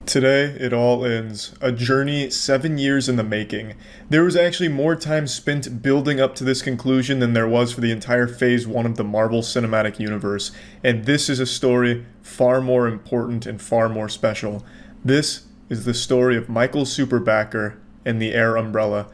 Today, it all ends. A journey 7 years in the making. There was actually more time spent building up to this conclusion than there was for the entire Phase 1 of the Marvel Cinematic Universe, and this is a story far more important and far more special. This is the story of Michael Superbacker and the Air Umbrella.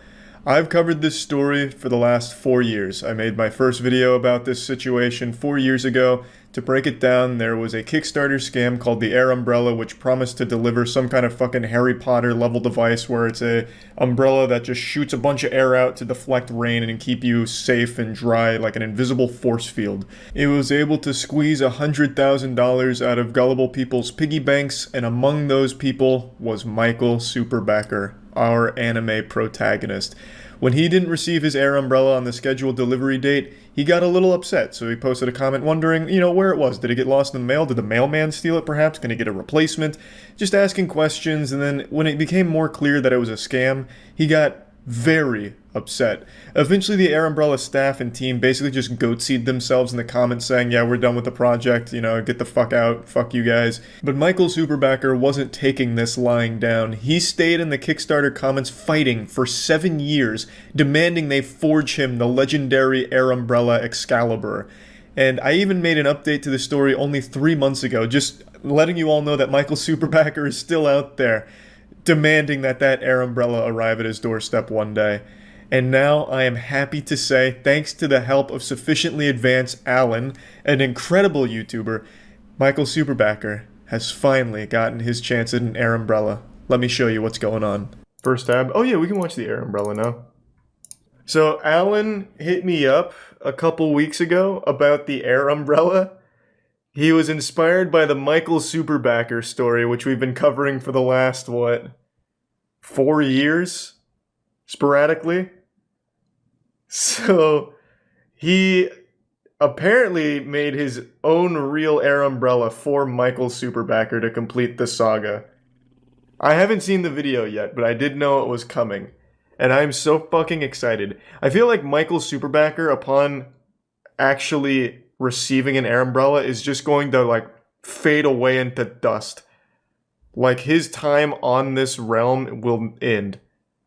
I've covered this story for the last 4 years. I made my first video about this situation 4 years ago. To break it down, there was a Kickstarter scam called the Air Umbrella, which promised to deliver some kind of fucking Harry Potter level device where it's a umbrella that just shoots a bunch of air out to deflect rain and keep you safe and dry like an invisible force field. It was able to squeeze $100,000 out of gullible people's piggy banks, and among those people was Michael Superbacker, our anime protagonist. When he didn't receive his Air Umbrella on the scheduled delivery date, he got a little upset, so he posted a comment wondering, where it was. Did it get lost in the mail? Did the mailman steal it perhaps? Can he get a replacement? Just asking questions, and then when it became more clear that it was a scam, he got very upset. Eventually, the Air Umbrella staff and team basically just goatseed themselves in the comments saying, yeah, we're done with the project, get the fuck out, fuck you guys. But Michael Superbacker wasn't taking this lying down. He stayed in the Kickstarter comments fighting for 7 years, demanding they forge him the legendary Air Umbrella Excalibur. And I even made an update to the story only 3 months ago, just letting you all know that Michael Superbacker is still out there, demanding that Air Umbrella arrive at his doorstep one day. And now I am happy to say, thanks to the help of sufficiently advanced Alan, an incredible YouTuber, Michael Superbacker has finally gotten his chance at an Air Umbrella. Let me show you what's going on. First tab. Oh yeah, we can watch the Air Umbrella now. So Alan hit me up a couple weeks ago about the Air Umbrella. He was inspired by the Michael Superbacker story, which we've been covering for the last, 4 years? Sporadically? So, he apparently made his own real Air Umbrella for Michael Superbacker to complete the saga. I haven't seen the video yet, but I did know it was coming. And I'm so fucking excited. I feel like Michael Superbacker, upon actually receiving an Air Umbrella, is just going to fade away into dust. Like his time on this realm will end,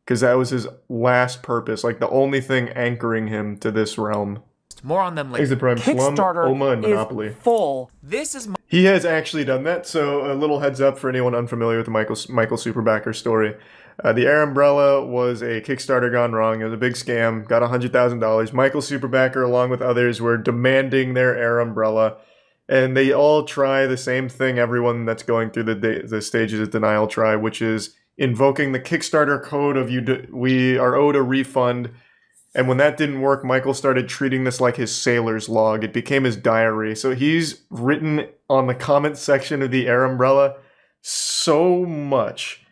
because that was his last purpose, the only thing anchoring him to this realm. More on them later. Exit Prime Slum, Oma, and Monopoly. Full. This is He has actually done that, so a little heads up for anyone unfamiliar with the Michael Superbacker story. The Air Umbrella was a Kickstarter gone wrong. It was a big scam. Got $100,000. Michael Superbacker, along with others, were demanding their Air Umbrella. And they all try the same thing everyone that's going through the stages of denial try, which is invoking the Kickstarter code of we are owed a refund. And when that didn't work, Michael started treating this like his sailor's log. It became his diary. So he's written on the comment section of the Air Umbrella so much.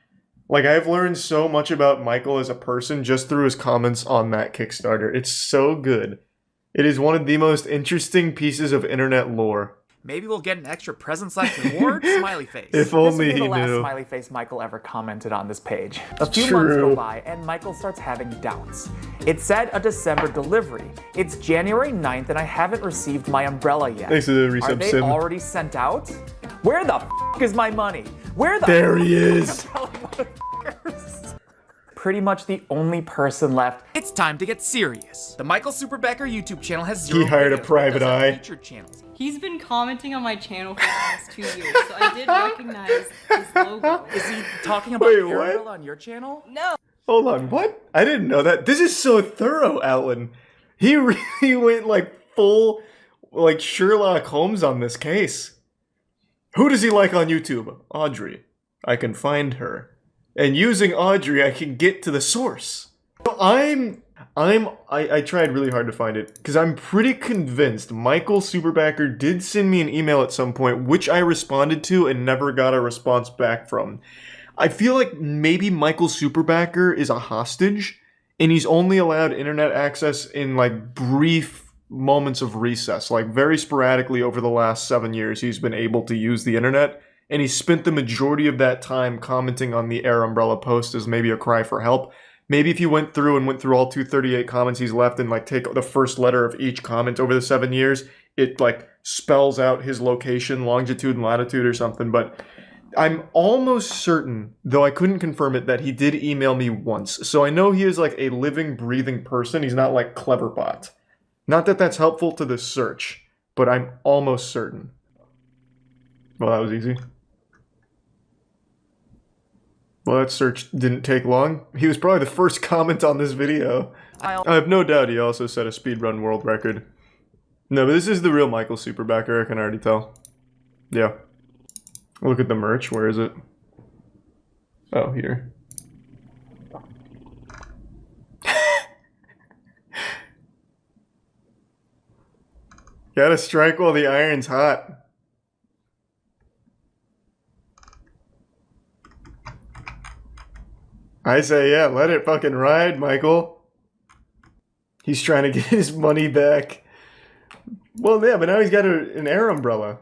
I've learned so much about Michael as a person just through his comments on that Kickstarter. It's so good. It is one of the most interesting pieces of internet lore. Maybe we'll get an extra present/reward smiley face. If only he This will be the last knew. smiley face Michael ever commented on this page. A few months go by and Michael starts having doubts. It said a December delivery. It's January 9th and I haven't received my umbrella yet. Thanks to the Are resub they sim. already sent out? Where the f is my money? Where the There he is. Pretty much the only person left. It's time to get serious. The Michael Superbacker YouTube channel has 0 He hired a videos, private doesn't have eye. featured channels. He's been commenting on my channel for the past 2 years, so I did recognize his logo. Is he talking about Wait, Air what? Umbrella on your channel? No. Hold on, what? I didn't know that. This is so thorough, Alan. He really went full Sherlock Holmes on this case. Who does he like on YouTube? Audrey. I can find her. And using Audrey, I can get to the source. So I tried really hard to find it, because I'm pretty convinced Michael Superbacker did send me an email at some point, which I responded to and never got a response back from. I feel like maybe Michael Superbacker is a hostage, and he's only allowed internet access in brief moments of recess. Very sporadically over the last 7 years, he's been able to use the internet. And he spent the majority of that time commenting on the Air Umbrella post as maybe a cry for help. Maybe if he went through all 238 comments he's left and take the first letter of each comment over the 7 years, it spells out his location, longitude and latitude or something. But I'm almost certain, though I couldn't confirm it, that he did email me once. So I know he is like a living, breathing person. He's not like Cleverbot. Not that that's helpful to the search, but I'm almost certain. Well, that was easy. Well, that search didn't take long. He was probably the first comment on this video. I have no doubt he also set a speedrun world record. No, but this is the real Michael Superbacker, I can already tell. Yeah. Look at the merch, where is it? Oh, here. Gotta strike while the iron's hot. I say, yeah, let it fucking ride, Michael. He's trying to get his money back. Well, yeah, but now he's got an air umbrella.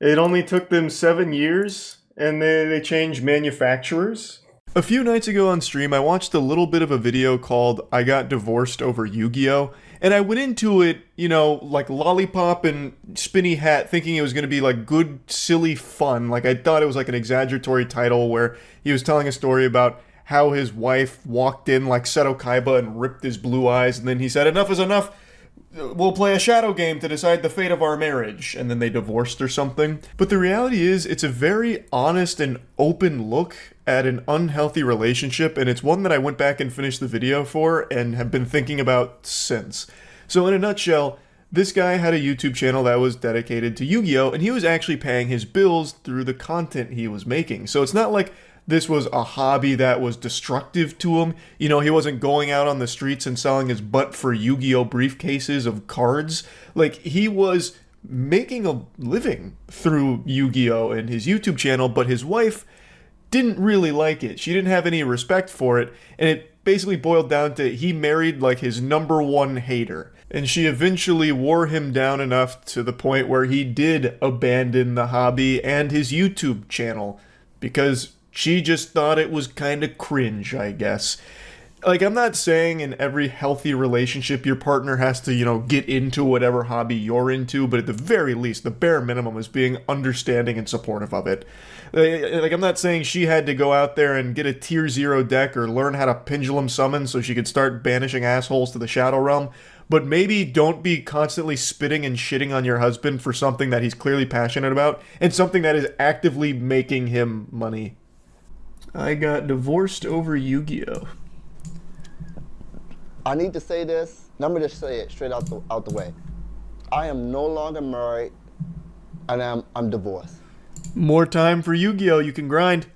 It only took them 7 years, and they changed manufacturers. A few nights ago on stream, I watched a little bit of a video called I Got Divorced Over Yu-Gi-Oh! And I went into it, you know, like lollipop and spinny hat, thinking it was going to be like good, silly fun. Like I thought it was like an exaggeratory title where he was telling a story about how his wife walked in like Seto Kaiba and ripped his blue eyes, and then he said, "Enough is enough. We'll play a shadow game to decide the fate of our marriage," and then they divorced or something. But the reality is, it's a very honest and open look at an unhealthy relationship, and it's one that I went back and finished the video for and have been thinking about since. So in a nutshell, this guy had a YouTube channel that was dedicated to Yu-Gi-Oh! And he was actually paying his bills through the content he was making. So it's not like this was a hobby that was destructive to him. You know, he wasn't going out on the streets and selling his butt for Yu-Gi-Oh! Briefcases of cards. Like, he was making a living through Yu-Gi-Oh! And his YouTube channel, but his wife didn't really like it. She didn't have any respect for it, and it basically boiled down to he married like his #1 hater. And she eventually wore him down enough to the point where he did abandon the hobby and his YouTube channel because she just thought it was kind of cringe, I guess. Like, I'm not saying in every healthy relationship your partner has to, you know, get into whatever hobby you're into, but at the very least, the bare minimum is being understanding and supportive of it. Like, I'm not saying she had to go out there and get a tier 0 deck or learn how to pendulum summon so she could start banishing assholes to the Shadow Realm, but maybe don't be constantly spitting and shitting on your husband for something that he's clearly passionate about and something that is actively making him money. I got divorced over Yu-Gi-Oh! I need to say this. Let me just say it straight out the way. I am no longer married, and I'm divorced. More time for Yu-Gi-Oh! You can grind.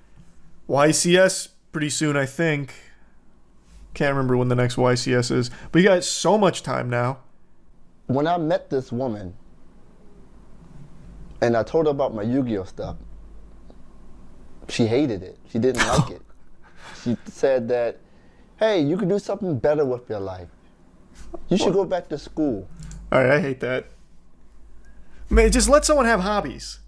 YCS pretty soon, I think. Can't remember when the next YCS is, but you got so much time now. When I met this woman, and I told her about my Yu-Gi-Oh! Stuff, she hated it. She didn't like it. She said that, hey, you could do something better with your life. You should go back to school. All right, I hate that. Man, just let someone have hobbies.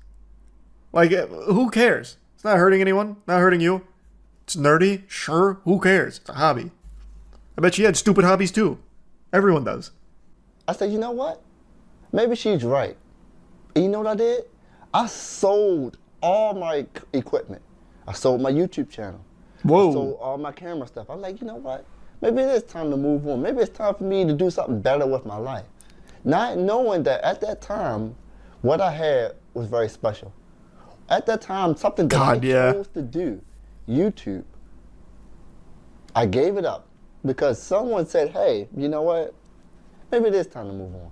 Like, who cares? It's not hurting anyone, not hurting you. It's nerdy, sure, who cares? It's a hobby. I bet she had stupid hobbies too. Everyone does. I said, you know what? Maybe she's right. And you know what I did? I sold all my equipment. I sold my YouTube channel. Whoa. I sold all my camera stuff. I'm like, you know what? Maybe it is time to move on. Maybe it's time for me to do something better with my life. Not knowing that at that time, what I had was very special. At that time, something that I chose to do, YouTube, I gave it up because someone said, hey, you know what? Maybe it is time to move on.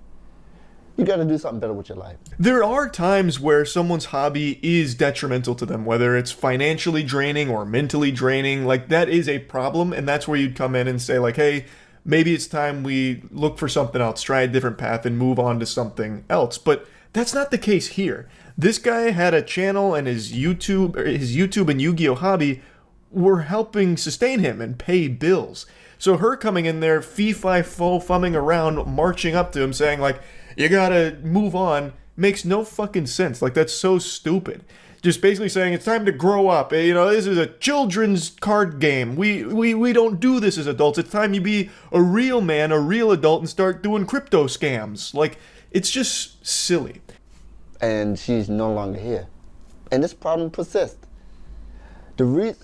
You got to do something better with your life. There are times where someone's hobby is detrimental to them, whether it's financially draining or mentally draining. Like, that is a problem, and that's where you'd come in and say, like, hey, maybe it's time we look for something else, try a different path, and move on to something else. But that's not the case here. This guy had a channel, and his YouTube and Yu-Gi-Oh! Hobby were helping sustain him and pay bills. So her coming in there, fee-fi-fo-fumming around, marching up to him, saying, like, you gotta move on, makes no fucking sense. Like, that's so stupid. Just basically saying it's time to grow up. You know, this is a children's card game. We don't do this as adults. It's time you be a real man, a real adult, and start doing crypto scams. Like, it's just silly. And she's no longer here. And this problem persists.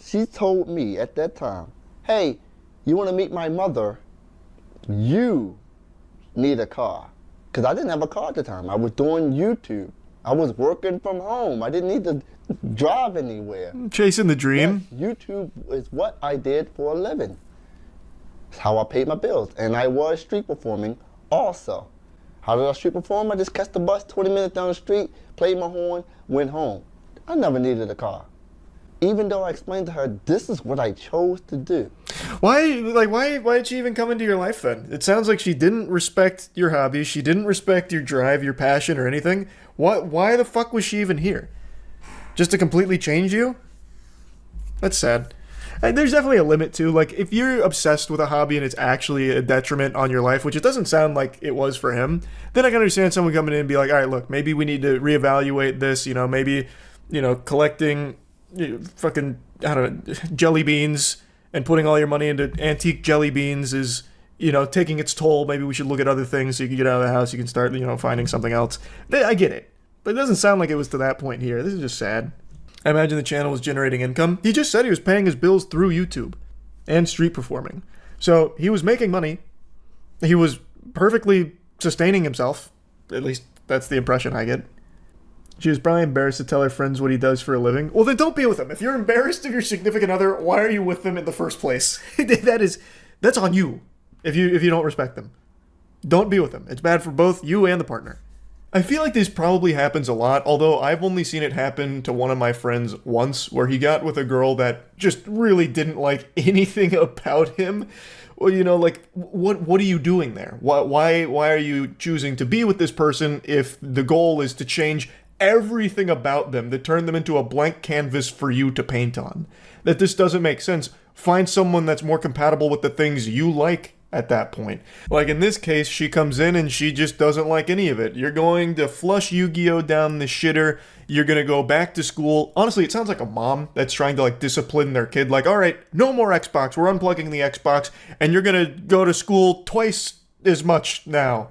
She told me at that time, hey, you want to meet my mother? You need a car. Because I didn't have a car at the time. I was doing YouTube. I was working from home. I didn't need to drive anywhere. Chasing the dream. Yes, YouTube is what I did for a living. It's how I paid my bills. And I was street performing also. How did I street perform? I just catch the bus 20 minutes down the street, played my horn, went home. I never needed a car. Even though I explained to her, this is what I chose to do. Why did she even come into your life then? It sounds like she didn't respect your hobbies. She didn't respect your drive, your passion, or anything. Why the fuck was she even here? Just to completely change you? That's sad. And there's definitely a limit too. Like, if you're obsessed with a hobby and it's actually a detriment on your life, which it doesn't sound like it was for him, then I can understand someone coming in and be like, all right, look, maybe we need to reevaluate this. You know, maybe, collecting fucking, I don't know, jelly beans and putting all your money into antique jelly beans is, taking its toll. Maybe we should look at other things so you can get out of the house. You can start, finding something else. I get it. But it doesn't sound like it was to that point here. This is just sad. I imagine the channel was generating income. He just said he was paying his bills through YouTube and street performing. So he was making money. He was perfectly sustaining himself. At least that's the impression I get. She was probably embarrassed to tell her friends what he does for a living. Well, then don't be with him. If you're embarrassed of your significant other, why are you with them in the first place? That's on you if you don't respect them. Don't be with them. It's bad for both you and the partner. I feel like this probably happens a lot, although I've only seen it happen to one of my friends once, where he got with a girl that just really didn't like anything about him. Well, what are you doing there? Why are you choosing to be with this person if the goal is to change everything about them, to turn them into a blank canvas for you to paint on? That this doesn't make sense. Find someone that's more compatible with the things you like at that point. Like in this case, she comes in and she just doesn't like any of it. You're going to flush Yu-Gi-Oh down the shitter. You're going to go back to school. Honestly, it sounds like a mom that's trying to discipline their kid. Like, all right, no more Xbox. We're unplugging the Xbox and you're going to go to school twice as much now.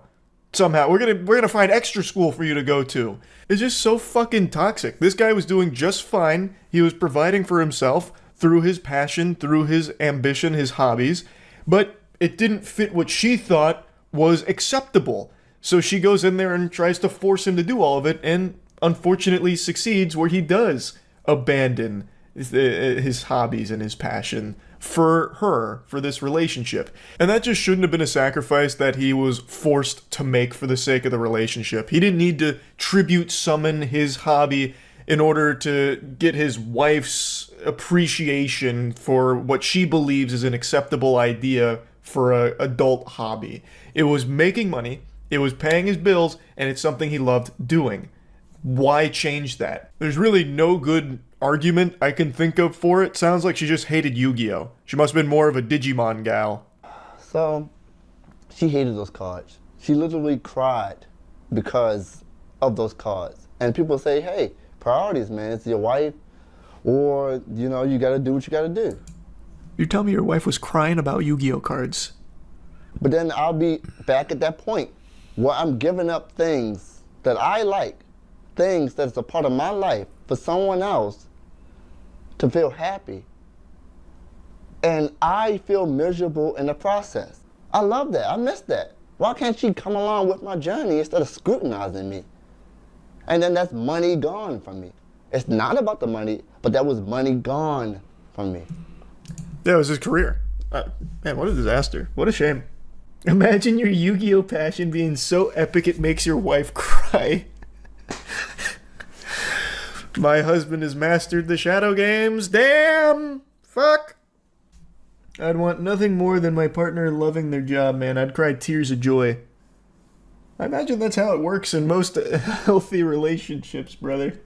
Somehow. We're going to find extra school for you to go to. It's just so fucking toxic. This guy was doing just fine. He was providing for himself through his passion, through his ambition, his hobbies. But it didn't fit what she thought was acceptable. So she goes in there and tries to force him to do all of it, and unfortunately succeeds, where he does abandon his hobbies and his passion for her, for this relationship. And that just shouldn't have been a sacrifice that he was forced to make for the sake of the relationship. He didn't need to tribute summon his hobby in order to get his wife's appreciation for what she believes is an acceptable idea for an adult hobby. It was making money, it was paying his bills, and it's something he loved doing. Why change that? There's really no good argument I can think of for it. Sounds like she just hated Yu-Gi-Oh! She must have been more of a Digimon gal. So, she hated those cards. She literally cried because of those cards. And people say, hey, priorities, man. It's your wife, or, you gotta do what you gotta do. You tell me your wife was crying about Yu-Gi-Oh cards. But then I'll be back at that point where I'm giving up things that I like, things that's a part of my life, for someone else to feel happy. And I feel miserable in the process. I love that. I miss that. Why can't she come along with my journey instead of scrutinizing me? And then that's money gone from me. It's not about the money, but that was money gone from me. Yeah, it was his career. Man, what a disaster. What a shame. Imagine your Yu-Gi-Oh passion being so epic it makes your wife cry. My husband has mastered the shadow games. Damn! Fuck! I'd want nothing more than my partner loving their job, man. I'd cry tears of joy. I imagine that's how it works in most healthy relationships, brother.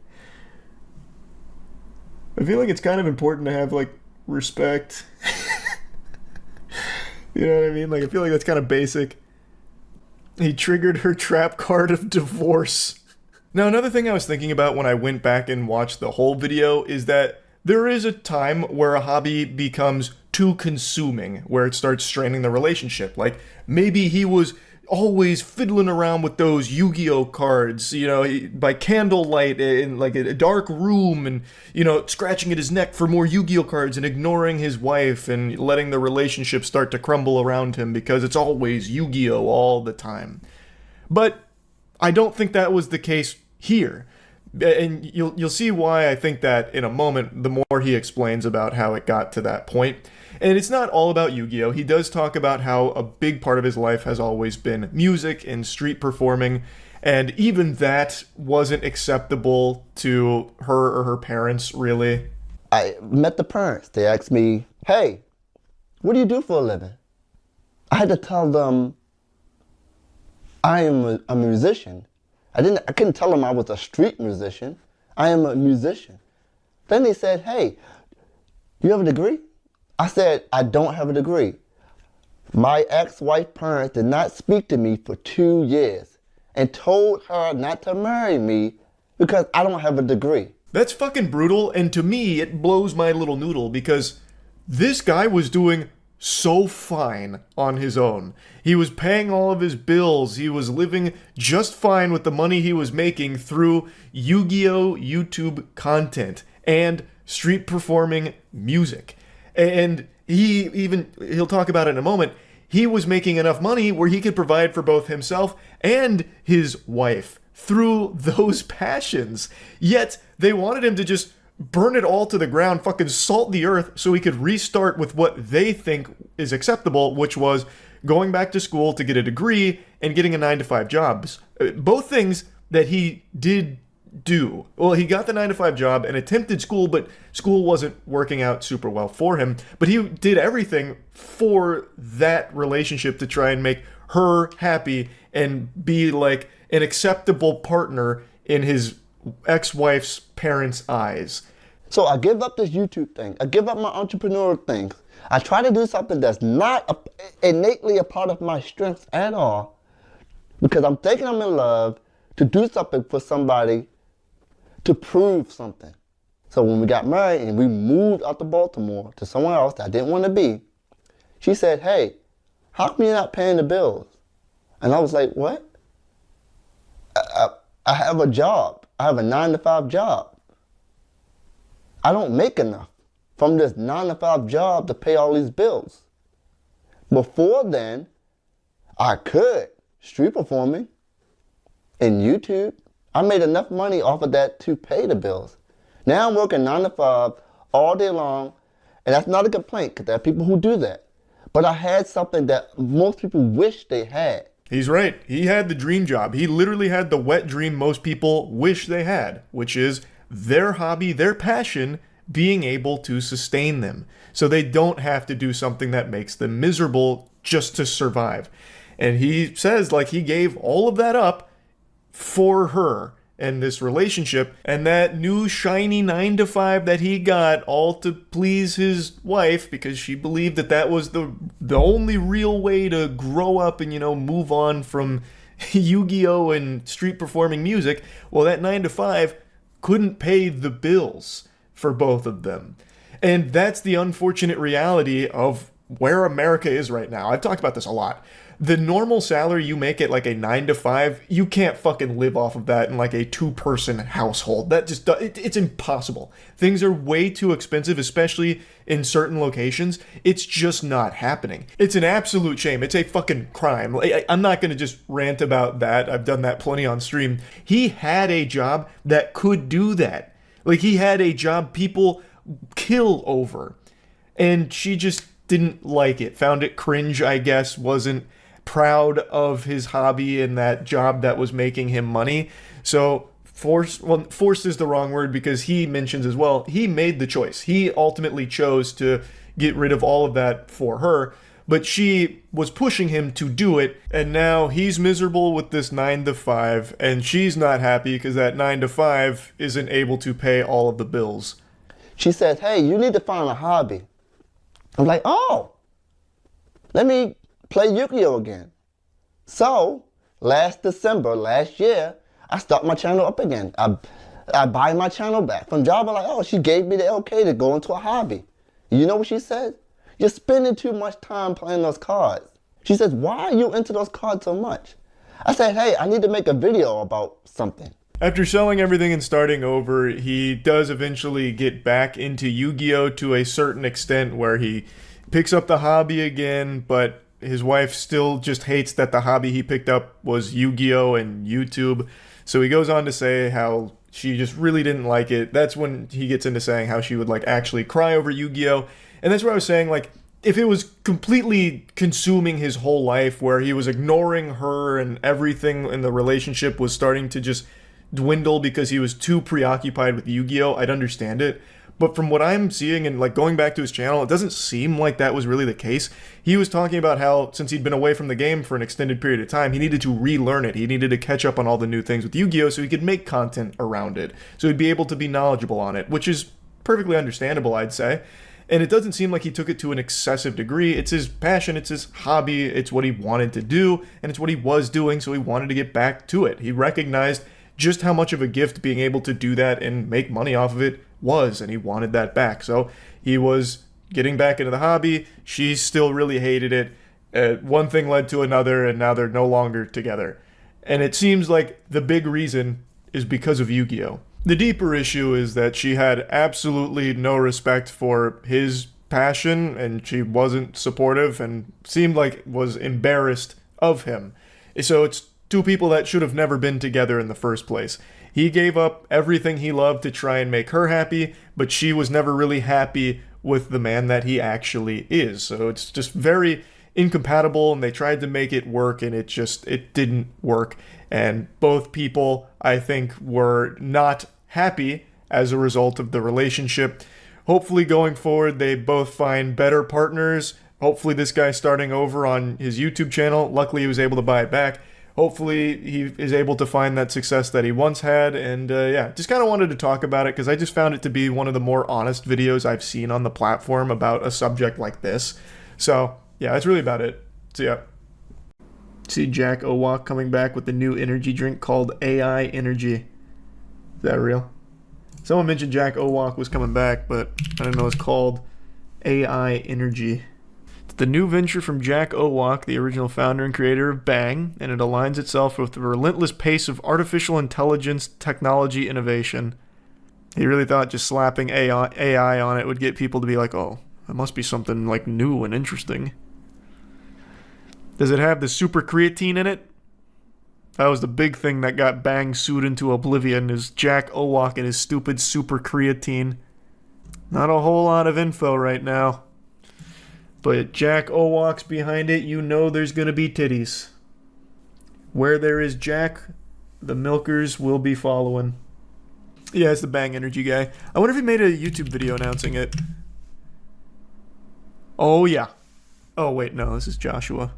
I feel like it's kind of important to have, respect. You know what I mean? I feel like that's kind of basic. He triggered her trap card of divorce. Now, another thing I was thinking about when I went back and watched the whole video is that there is a time where a hobby becomes too consuming, where it starts straining the relationship. Maybe he was always fiddling around with those Yu-Gi-Oh cards, by candlelight in like a dark room, and scratching at his neck for more Yu-Gi-Oh cards and ignoring his wife and letting the relationship start to crumble around him because it's always Yu-Gi-Oh all the time. But I don't think that was the case here. And you'll see why I think that in a moment, the more he explains about how it got to that point. And it's not all about Yu-Gi-Oh! He does talk about how a big part of his life has always been music and street performing, and even that wasn't acceptable to her or her parents, really. I met the parents. They asked me, hey, what do you do for a living? I had to tell them I'm a musician. I couldn't tell them I was a street musician. I am a musician. Then they said, hey, you have a degree? I said, I don't have a degree. My ex-wife parents did not speak to me for 2 years and told her not to marry me because I don't have a degree. That's fucking brutal, and to me, it blows my little noodle because this guy was doing so fine on his own. He was paying all of his bills. He was living just fine with the money he was making through Yu-Gi-Oh! YouTube content and street performing music. And he'll talk about it in a moment, he was making enough money where he could provide for both himself and his wife through those passions. Yet they wanted him to just burn it all to the ground, fucking salt the earth, so he could restart with what they think is acceptable, which was going back to school to get a degree and getting a 9-to-5 job. Both things that he did do. Well, he got the 9-to-5 job and attempted school, but school wasn't working out super well for him. But he did everything for that relationship to try and make her happy and be like an acceptable partner in his ex-wife's parents' eyes. So I give up this YouTube thing. I give up my entrepreneurial things. I try to do something that's not innately a part of my strengths at all because I'm thinking I'm in love to do something for somebody to prove something. So when we got married and we moved out to Baltimore to somewhere else that I didn't want to be, she said, hey, how come you're not paying the bills? And I was like, what? I have a job. I have a 9-to-5 job. I don't make enough from this 9-to-5 job to pay all these bills. Before then, I could street performing in YouTube. I made enough money off of that to pay the bills. Now I'm working 9-to-5 all day long, and that's not a complaint because there are people who do that. But I had something that most people wish they had. He's right. He had the dream job. He literally had the wet dream most people wish they had, which is their hobby, their passion, being able to sustain them. So they don't have to do something that makes them miserable just to survive. And he says, like, he gave all of that up for her and this relationship and that new shiny 9-to-5 that he got, all to please his wife because she believed that that was the only real way to grow up and, move on from Yu-Gi-Oh! And street performing music. Well, that 9-to-5 couldn't pay the bills for both of them. And that's the unfortunate reality of where America is right now. I've talked about this a lot. The normal salary you make at like a 9-to-5, you can't fucking live off of that in like a 2-person household. That just, it's impossible. Things are way too expensive, especially in certain locations. It's just not happening. It's an absolute shame. It's a fucking crime. I'm not going to just rant about that. I've done that plenty on stream. He had a job that could do that. Like, he had a job people kill over. And she just didn't like it. Found it cringe, I guess. Wasn't proud of his hobby and that job that was making him money. So forced is the wrong word because he mentions as well, he made the choice. He ultimately chose to get rid of all of that for her, but she was pushing him to do it, and now he's miserable with this 9-to-5, and she's not happy because that 9-to-5 isn't able to pay all of the bills. She says, hey, you need to find a hobby. I'm like, oh, let me play Yu-Gi-Oh! Again. So, last year, I start my channel up again. I buy my channel back from Java. Like, oh, she gave me the okay to go into a hobby. You know what she said? You're spending too much time playing those cards. She says, why are you into those cards so much? I said, hey, I need to make a video about something. After selling everything and starting over, he does eventually get back into Yu-Gi-Oh! To a certain extent where he picks up the hobby again, but his wife still just hates that the hobby he picked up was Yu-Gi-Oh! And YouTube. So he goes on to say how she just really didn't like it. That's when he gets into saying how she would like actually cry over Yu-Gi-Oh! And that's where I was saying, like, if it was completely consuming his whole life, where he was ignoring her and everything in the relationship was starting to just dwindle because he was too preoccupied with Yu-Gi-Oh!, I'd understand it. But from what I'm seeing and like going back to his channel, it doesn't seem like that was really the case. He was talking about how since he'd been away from the game for an extended period of time, he needed to relearn it. He needed to catch up on all the new things with Yu-Gi-Oh! So he could make content around it. So he'd be able to be knowledgeable on it, which is perfectly understandable, I'd say. And it doesn't seem like he took it to an excessive degree. It's his passion, it's his hobby, it's what he wanted to do, and it's what he was doing, so he wanted to get back to it. He recognized just how much of a gift being able to do that and make money off of it was, and he wanted that back. So he was getting back into the hobby. She still really hated it. One thing led to another, and now they're no longer together. And it seems like the big reason is because of Yu-Gi-Oh! The deeper issue is that she had absolutely no respect for his passion, and she wasn't supportive and seemed like was embarrassed of him. So it's two people that should have never been together in the first place. He gave up everything he loved to try and make her happy, but she was never really happy with the man that he actually is. So it's just very incompatible, and they tried to make it work, and it didn't work. And both people, I think, were not happy as a result of the relationship. Hopefully going forward, they both find better partners. Hopefully this guy starting over on his YouTube channel, luckily he was able to buy it back. Hopefully he is able to find that success that he once had. And yeah, just kind of wanted to talk about it because I just found it to be one of the more honest videos I've seen on the platform about a subject like this. So yeah, that's really about it. So yeah. See Jack Owak coming back with the new energy drink called AI Energy. Is that real? Someone mentioned Jack Owak was coming back, but I didn't know it's called AI Energy. It's the new venture from Jack Owak, the original founder and creator of Bang, and it aligns itself with the relentless pace of artificial intelligence technology innovation. He really thought just slapping AI on it would get people to be like, oh, that must be something like new and interesting. Does it have the super creatine in it? That was the big thing that got Bang sued into oblivion, is Jack Owak and his stupid super creatine. Not a whole lot of info right now. But Jack Owak's behind it, you know there's gonna be titties. Where there is Jack, the milkers will be following. Yeah, it's the Bang Energy guy. I wonder if he made a YouTube video announcing it. Oh yeah. Oh wait, no, this is Joshua.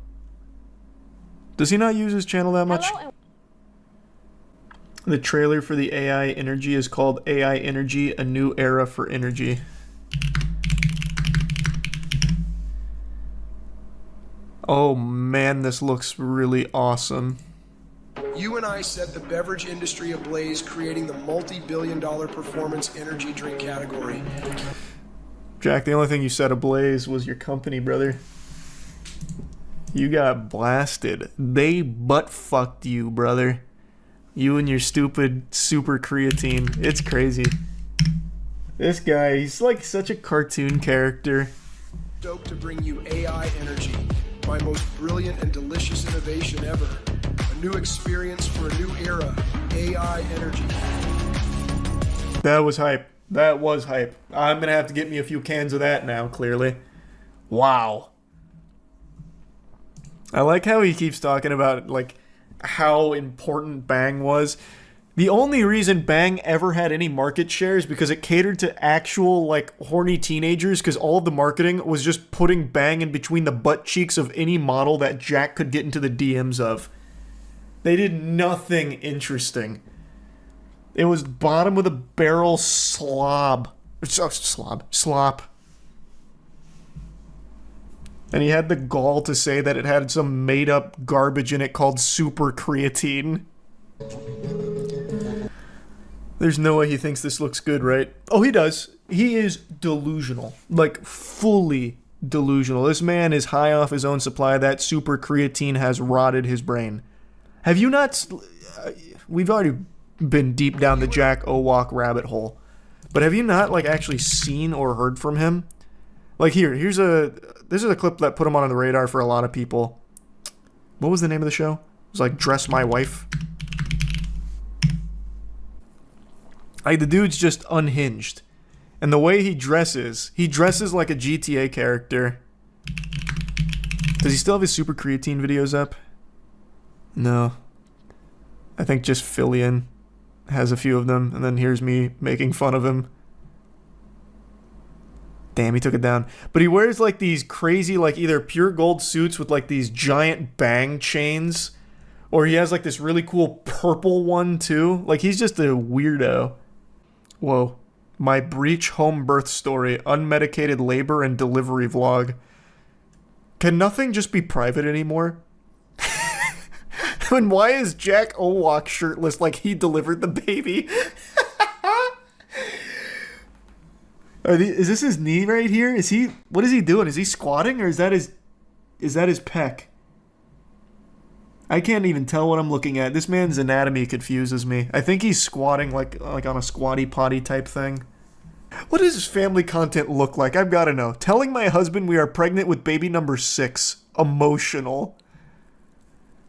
Does he not use his channel that much? The trailer for the AI Energy is called AI Energy, A New Era for Energy. Oh man, this looks really awesome. You and I set the beverage industry ablaze, creating the multi-billion-dollar performance energy drink category. Jack, the only thing you set ablaze was your company, brother. You got blasted. They butt-fucked you, brother. You and your stupid super creatine. It's crazy. This guy, he's like such a cartoon character. Stoked to bring you AI Energy, my most brilliant and delicious innovation ever. A new experience for a new era. AI Energy. That was hype. That was hype. I'm gonna have to get me a few cans of that now, clearly. Wow. I like how he keeps talking about, like, how important Bang was. The only reason Bang ever had any market share is because it catered to actual, like, horny teenagers, because all of the marketing was just putting Bang in between the butt cheeks of any model that Jack could get into the DMs of. They did nothing interesting. It was bottom of the barrel slop. And he had the gall to say that it had some made-up garbage in it called super creatine. There's no way he thinks this looks good, right? Oh, he does. He is delusional. Like, fully delusional. This man is high off his own supply. That super creatine has rotted his brain. Have you not... We've already been deep down the Jack Owak rabbit hole. But have you not, like, actually seen or heard from him? Like, this is a clip that put him on the radar for a lot of people. What was the name of the show? It was like Dress My Wife. Like, the dude's just unhinged. And the way he dresses like a GTA character. Does he still have his super creatine videos up? No. I think just Fillion has a few of them, and then here's me making fun of him. Damn, he took it down. But he wears like these crazy, like either pure gold suits with like these giant bang chains, or he has like this really cool purple one too. Like, he's just a weirdo. Whoa. My breech home birth story, unmedicated labor and delivery vlog. Can nothing just be private anymore? And why is Jack Owak shirtless like he delivered the baby? Is this his knee right here? What is he doing? Is he squatting, or is that his pec? I can't even tell what I'm looking at. This man's anatomy confuses me. I think he's squatting like on a squatty potty type thing. What does his family content look like? I've got to know. Telling my husband we are pregnant with baby number 6. Emotional.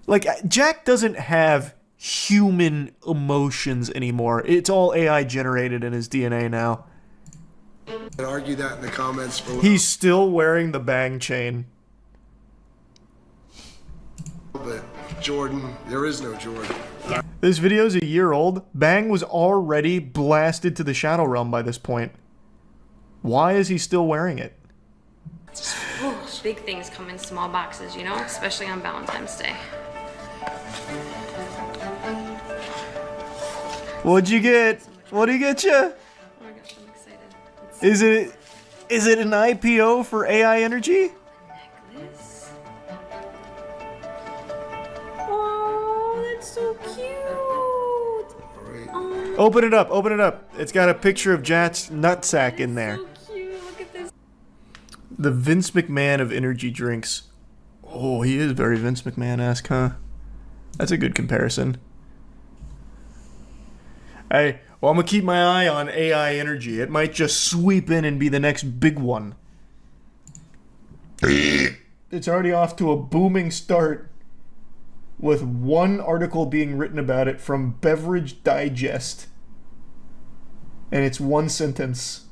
Like, Jack doesn't have human emotions anymore. It's all AI generated in his DNA now. And argue that in the comments below. He's still wearing the bang chain. But Jordan, there is no Jordan. This video's a year old. Bang was already blasted to the Shadow Realm by this point. Why is he still wearing it? Big things come in small boxes, you know, especially on Valentine's Day. What'd you get? What'd he get you? Oh my gosh, I'm excited. Is it an IPO for AI Energy? Necklace. Oh, that's so cute. Open it up, open it up. It's got a picture of Jat's nutsack in there. So cute. Look at this. The Vince McMahon of energy drinks. Oh, he is very Vince McMahon-esque, huh? That's a good comparison. Well, I'm gonna keep my eye on AI Energy. It might just sweep in and be the next big one. It's already off to a booming start, with one article being written about it from Beverage Digest. And it's one sentence.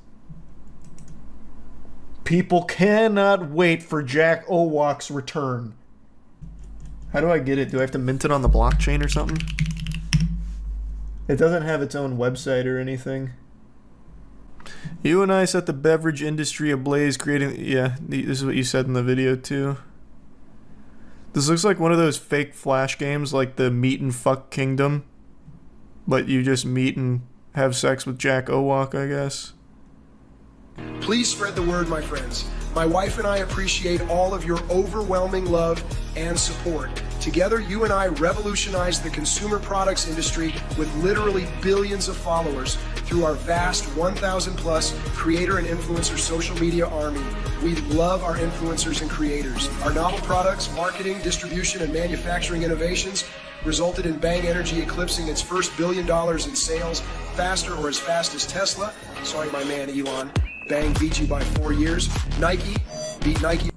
People cannot wait for Jack Owak's return. How do I get it? Do I have to mint it on the blockchain or something? It doesn't have its own website or anything. You and I set the beverage industry ablaze, creating... Yeah, this is what you said in the video, too. This looks like one of those fake Flash games, like the Meet and Fuck Kingdom. But you just meet and have sex with Jack Owak, I guess. Please spread the word, my friends. My wife and I appreciate all of your overwhelming love and support. Together, you and I revolutionize the consumer products industry with literally billions of followers through our vast 1,000 plus creator and influencer social media army. We love our influencers and creators. Our novel products, marketing, distribution, and manufacturing innovations resulted in Bang Energy eclipsing its first $1 billion in sales faster or as fast as Tesla. Sorry, my man Elon. Bang beat you by 4 years. Nike beat Nike.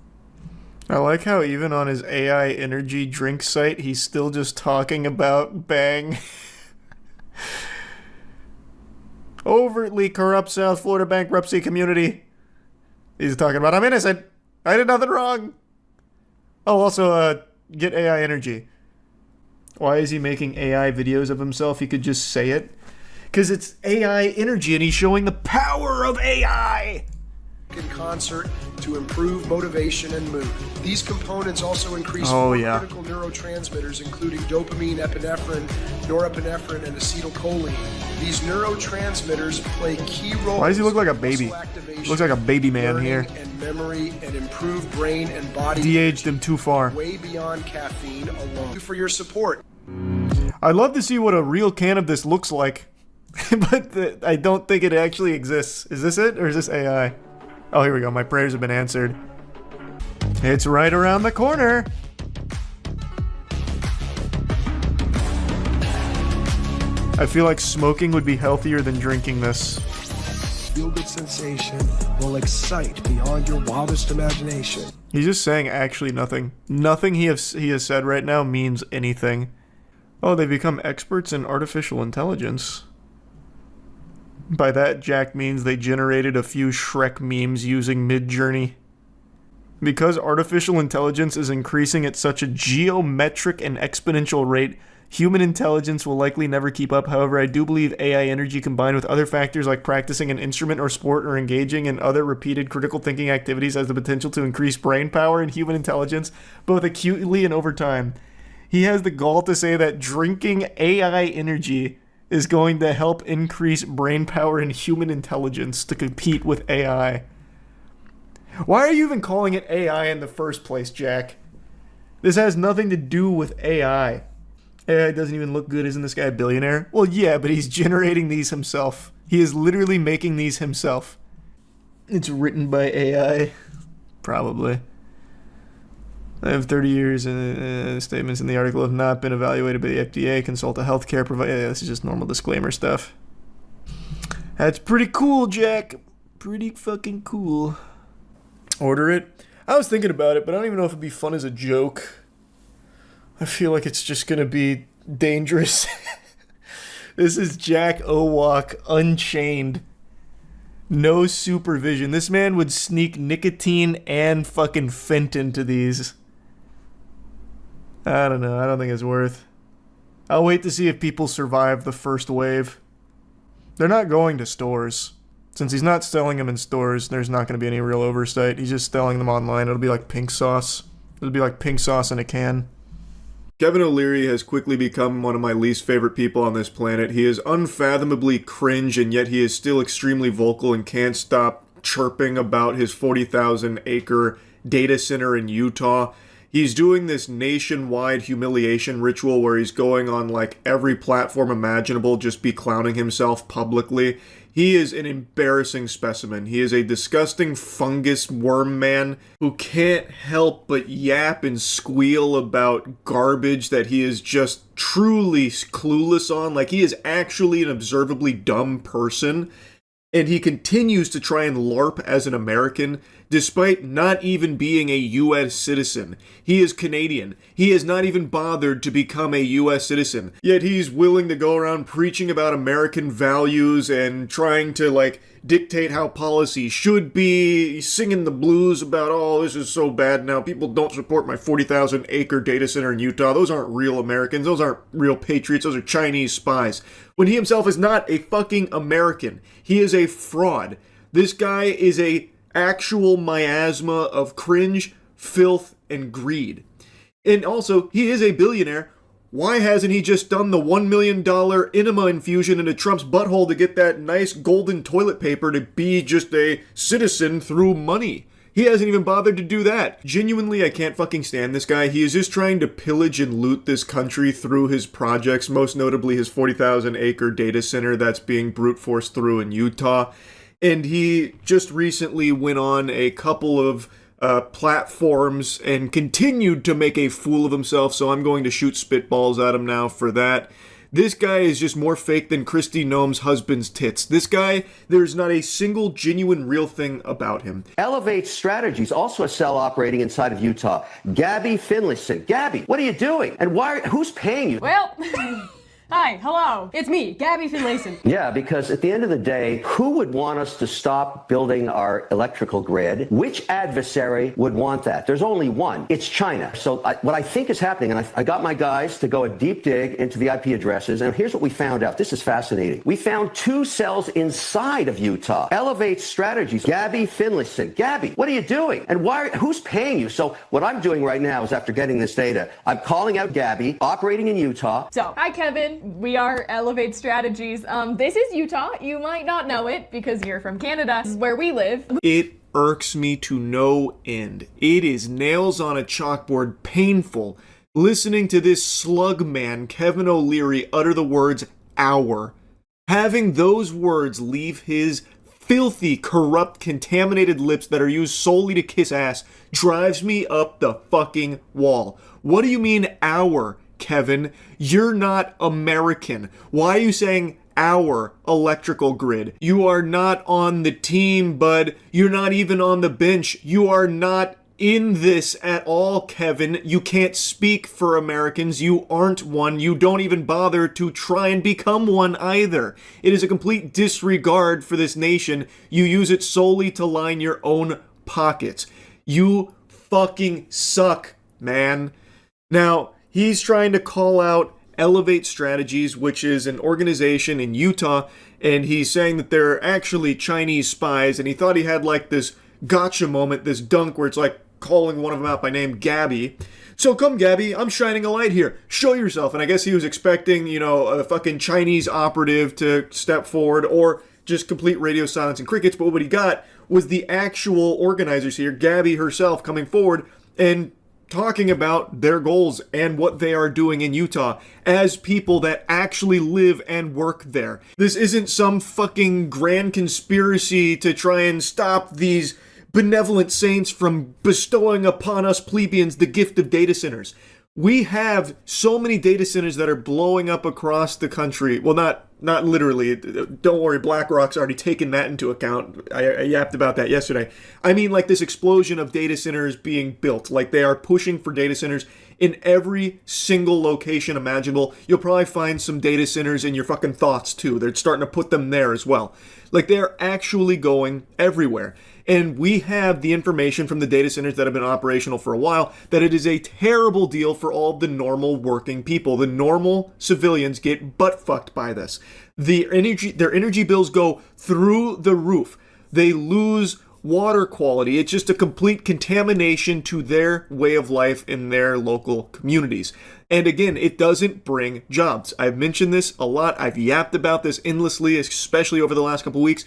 I like how even on his AI Energy drink site, he's still just talking about Bang. Overtly corrupt South Florida bankruptcy community. He's talking about, I'm innocent. I did nothing wrong. Oh, also, get AI Energy. Why is he making AI videos of himself? He could just say it. Because it's AI Energy and he's showing the power of AI. In concert to improve motivation and mood. These components also increase critical neurotransmitters, including dopamine, epinephrine, norepinephrine, and acetylcholine. These neurotransmitters play key roles. Why does he look like a baby? Looks like a baby man here. And memory and improved brain and body. De-aged him too far. Way beyond caffeine alone. Thank you for your support. I'd love to see what a real can of this looks like, but I don't think it actually exists. Is this it, or is this AI? Oh, here we go. My prayers have been answered. It's right around the corner. I feel like smoking would be healthier than drinking this. Feel-good sensation will excite beyond your wildest imagination. He's just saying actually nothing. Nothing he has said right now means anything. Oh, they become experts in artificial intelligence. By that, Jack means they generated a few Shrek memes using Midjourney. Because artificial intelligence is increasing at such a geometric and exponential rate, human intelligence will likely never keep up. However, I do believe AI energy combined with other factors like practicing an instrument or sport or engaging in other repeated critical thinking activities has the potential to increase brain power and human intelligence, both acutely and over time. He has the gall to say that drinking AI energy is going to help increase brain power and human intelligence to compete with AI. Why are you even calling it AI in the first place, Jack? This has nothing to do with AI. AI doesn't even look good. Isn't this guy a billionaire? Well, yeah, but he's generating these himself. He is literally making these himself. It's written by AI. Probably. I have 30 years statements in the article have not been evaluated by the FDA. Consult a healthcare provider. Yeah, this is just normal disclaimer stuff. That's pretty cool, Jack. Pretty fucking cool. Order it. I was thinking about it, but I don't even know if it'd be fun as a joke. I feel like it's just gonna be dangerous. This is Jack Owak, Unchained. No supervision. This man would sneak nicotine and fucking Fent into these. I don't know. I don't think it's worth. I'll wait to see if people survive the first wave. They're not going to stores. Since he's not selling them in stores, there's not going to be any real oversight. He's just selling them online. It'll be like pink sauce. It'll be like pink sauce in a can. Kevin O'Leary has quickly become one of my least favorite people on this planet. He is unfathomably cringe, and yet he is still extremely vocal and can't stop chirping about his 40,000 acre data center in Utah. He's doing this nationwide humiliation ritual where he's going on like every platform imaginable, just be clowning himself publicly. He is an embarrassing specimen. He is a disgusting fungus worm man who can't help but yap and squeal about garbage that he is just truly clueless on. Like, he is actually an observably dumb person. And he continues to try and LARP as an American, despite not even being a U.S. citizen. He is Canadian. He has not even bothered to become a U.S. citizen. Yet he's willing to go around preaching about American values and trying to, like, dictate how policy should be. He's singing the blues about, oh, this is so bad now. People don't support my 40,000 acre data center in Utah. Those aren't real Americans. Those aren't real patriots. Those are Chinese spies. When he himself is not a fucking American. He is a fraud. This guy is a actual miasma of cringe, filth, and greed. And also, he is a billionaire. Why hasn't he just done the $1 million enema infusion into Trump's butthole to get that nice golden toilet paper to be just a citizen through money? He hasn't even bothered to do that. Genuinely, I can't fucking stand this guy. He is just trying to pillage and loot this country through his projects, most notably his 40,000 acre data center that's being brute forced through in Utah. And he just recently went on a couple of platforms and continued to make a fool of himself, so I'm going to shoot spitballs at him now for that. This guy is just more fake than Kristi Noem's husband's tits. This guy, there's not a single genuine real thing about him. Elevate Strategies, also a cell operating inside of Utah. Gabby Finlayson. Gabby, what are you doing? And who's paying you? Well, hi, hello. It's me, Gabby Finlayson. Yeah, because at the end of the day, who would want us to stop building our electrical grid? Which adversary would want that? There's only one. It's China. So what I think is happening, and I got my guys to go a deep dig into the IP addresses, and here's what we found out. This is fascinating. We found 2 cells inside of Utah. Elevate Strategies. Gabby Finlayson. Gabby, what are you doing? And who's paying you? So what I'm doing right now is, after getting this data, I'm calling out Gabby, operating in Utah. So, hi, Kevin. We are Elevate Strategies. This is Utah. You might not know it because you're from Canada. This is where we live. It irks me to no end. It is nails on a chalkboard painful listening to this slug man, Kevin O'Leary, utter the words "our." Having those words leave his filthy, corrupt, contaminated lips that are used solely to kiss ass drives me up the fucking wall. What do you mean our, Kevin? You're not American. Why are you saying our electrical grid? You are not on the team, bud. You're not even on the bench. You are not in this at all, Kevin. You can't speak for Americans. You aren't one. You don't even bother to try and become one either. It is a complete disregard for this nation. You use it solely to line your own pockets. You fucking suck, man. Now, he's trying to call out Elevate Strategies, which is an organization in Utah, and he's saying that they're actually Chinese spies, and he thought he had like this gotcha moment, this dunk where it's like calling one of them out by name, Gabby. So come, Gabby, I'm shining a light here. Show yourself. And I guess he was expecting, a fucking Chinese operative to step forward or just complete radio silence and crickets. But what he got was the actual organizers here, Gabby herself, coming forward and talking about their goals and what they are doing in Utah as people that actually live and work there. This isn't some fucking grand conspiracy to try and stop these benevolent saints from bestowing upon us plebeians the gift of data centers. We have so many data centers that are blowing up across the country. Well, not literally. Don't worry, BlackRock's already taken that into account. I yapped about that yesterday. I mean, like this explosion of data centers being built. Like they are pushing for data centers in every single location imaginable. You'll probably find some data centers in your fucking thoughts too. They're starting to put them there as well. Like they're actually going everywhere. And we have the information from the data centers that have been operational for a while that it is a terrible deal for all the normal working people. The normal civilians get butt fucked by this. Their energy bills go through the roof. They lose water quality. It's just a complete contamination to their way of life in their local communities. And again, it doesn't bring jobs. I've mentioned this a lot. I've yapped about this endlessly, especially over the last couple weeks.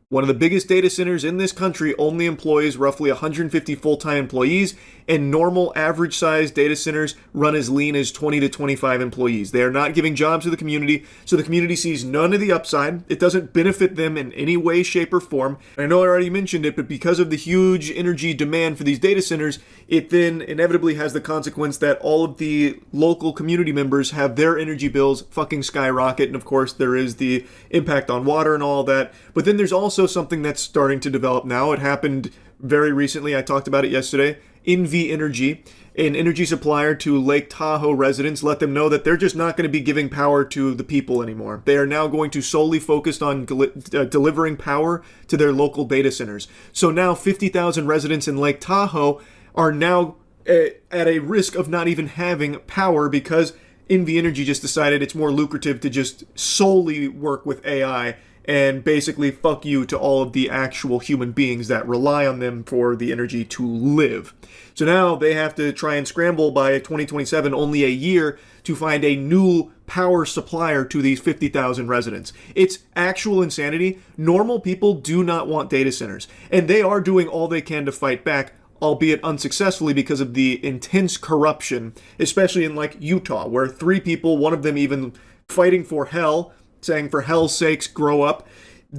One of the biggest data centers in this country only employs roughly 150 full-time employees, and normal average-sized data centers run as lean as 20 to 25 employees. They are not giving jobs to the community, so the community sees none of the upside. It doesn't benefit them in any way, shape, or form. I know I already mentioned it, but because of the huge energy demand for these data centers, it then inevitably has the consequence that all of the local community members have their energy bills fucking skyrocket, and of course there is the impact on water and all that. But then there's also something that's starting to develop now. It happened very recently. I talked about it yesterday. NV Energy, an energy supplier to Lake Tahoe residents, let them know that they're just not going to be giving power to the people anymore. They are now going to solely focus on delivering power to their local data centers. So now 50,000 residents in Lake Tahoe are now at a risk of not even having power because NV Energy just decided it's more lucrative to just solely work with AI and basically fuck you to all of the actual human beings that rely on them for the energy to live. So now they have to try and scramble by 2027, only a year, to find a new power supplier to these 50,000 residents. It's actual insanity. Normal people do not want data centers, and they are doing all they can to fight back, albeit unsuccessfully because of the intense corruption, especially in like Utah, where 3 people, one of them even fighting for hell, saying for hell's sakes, grow up.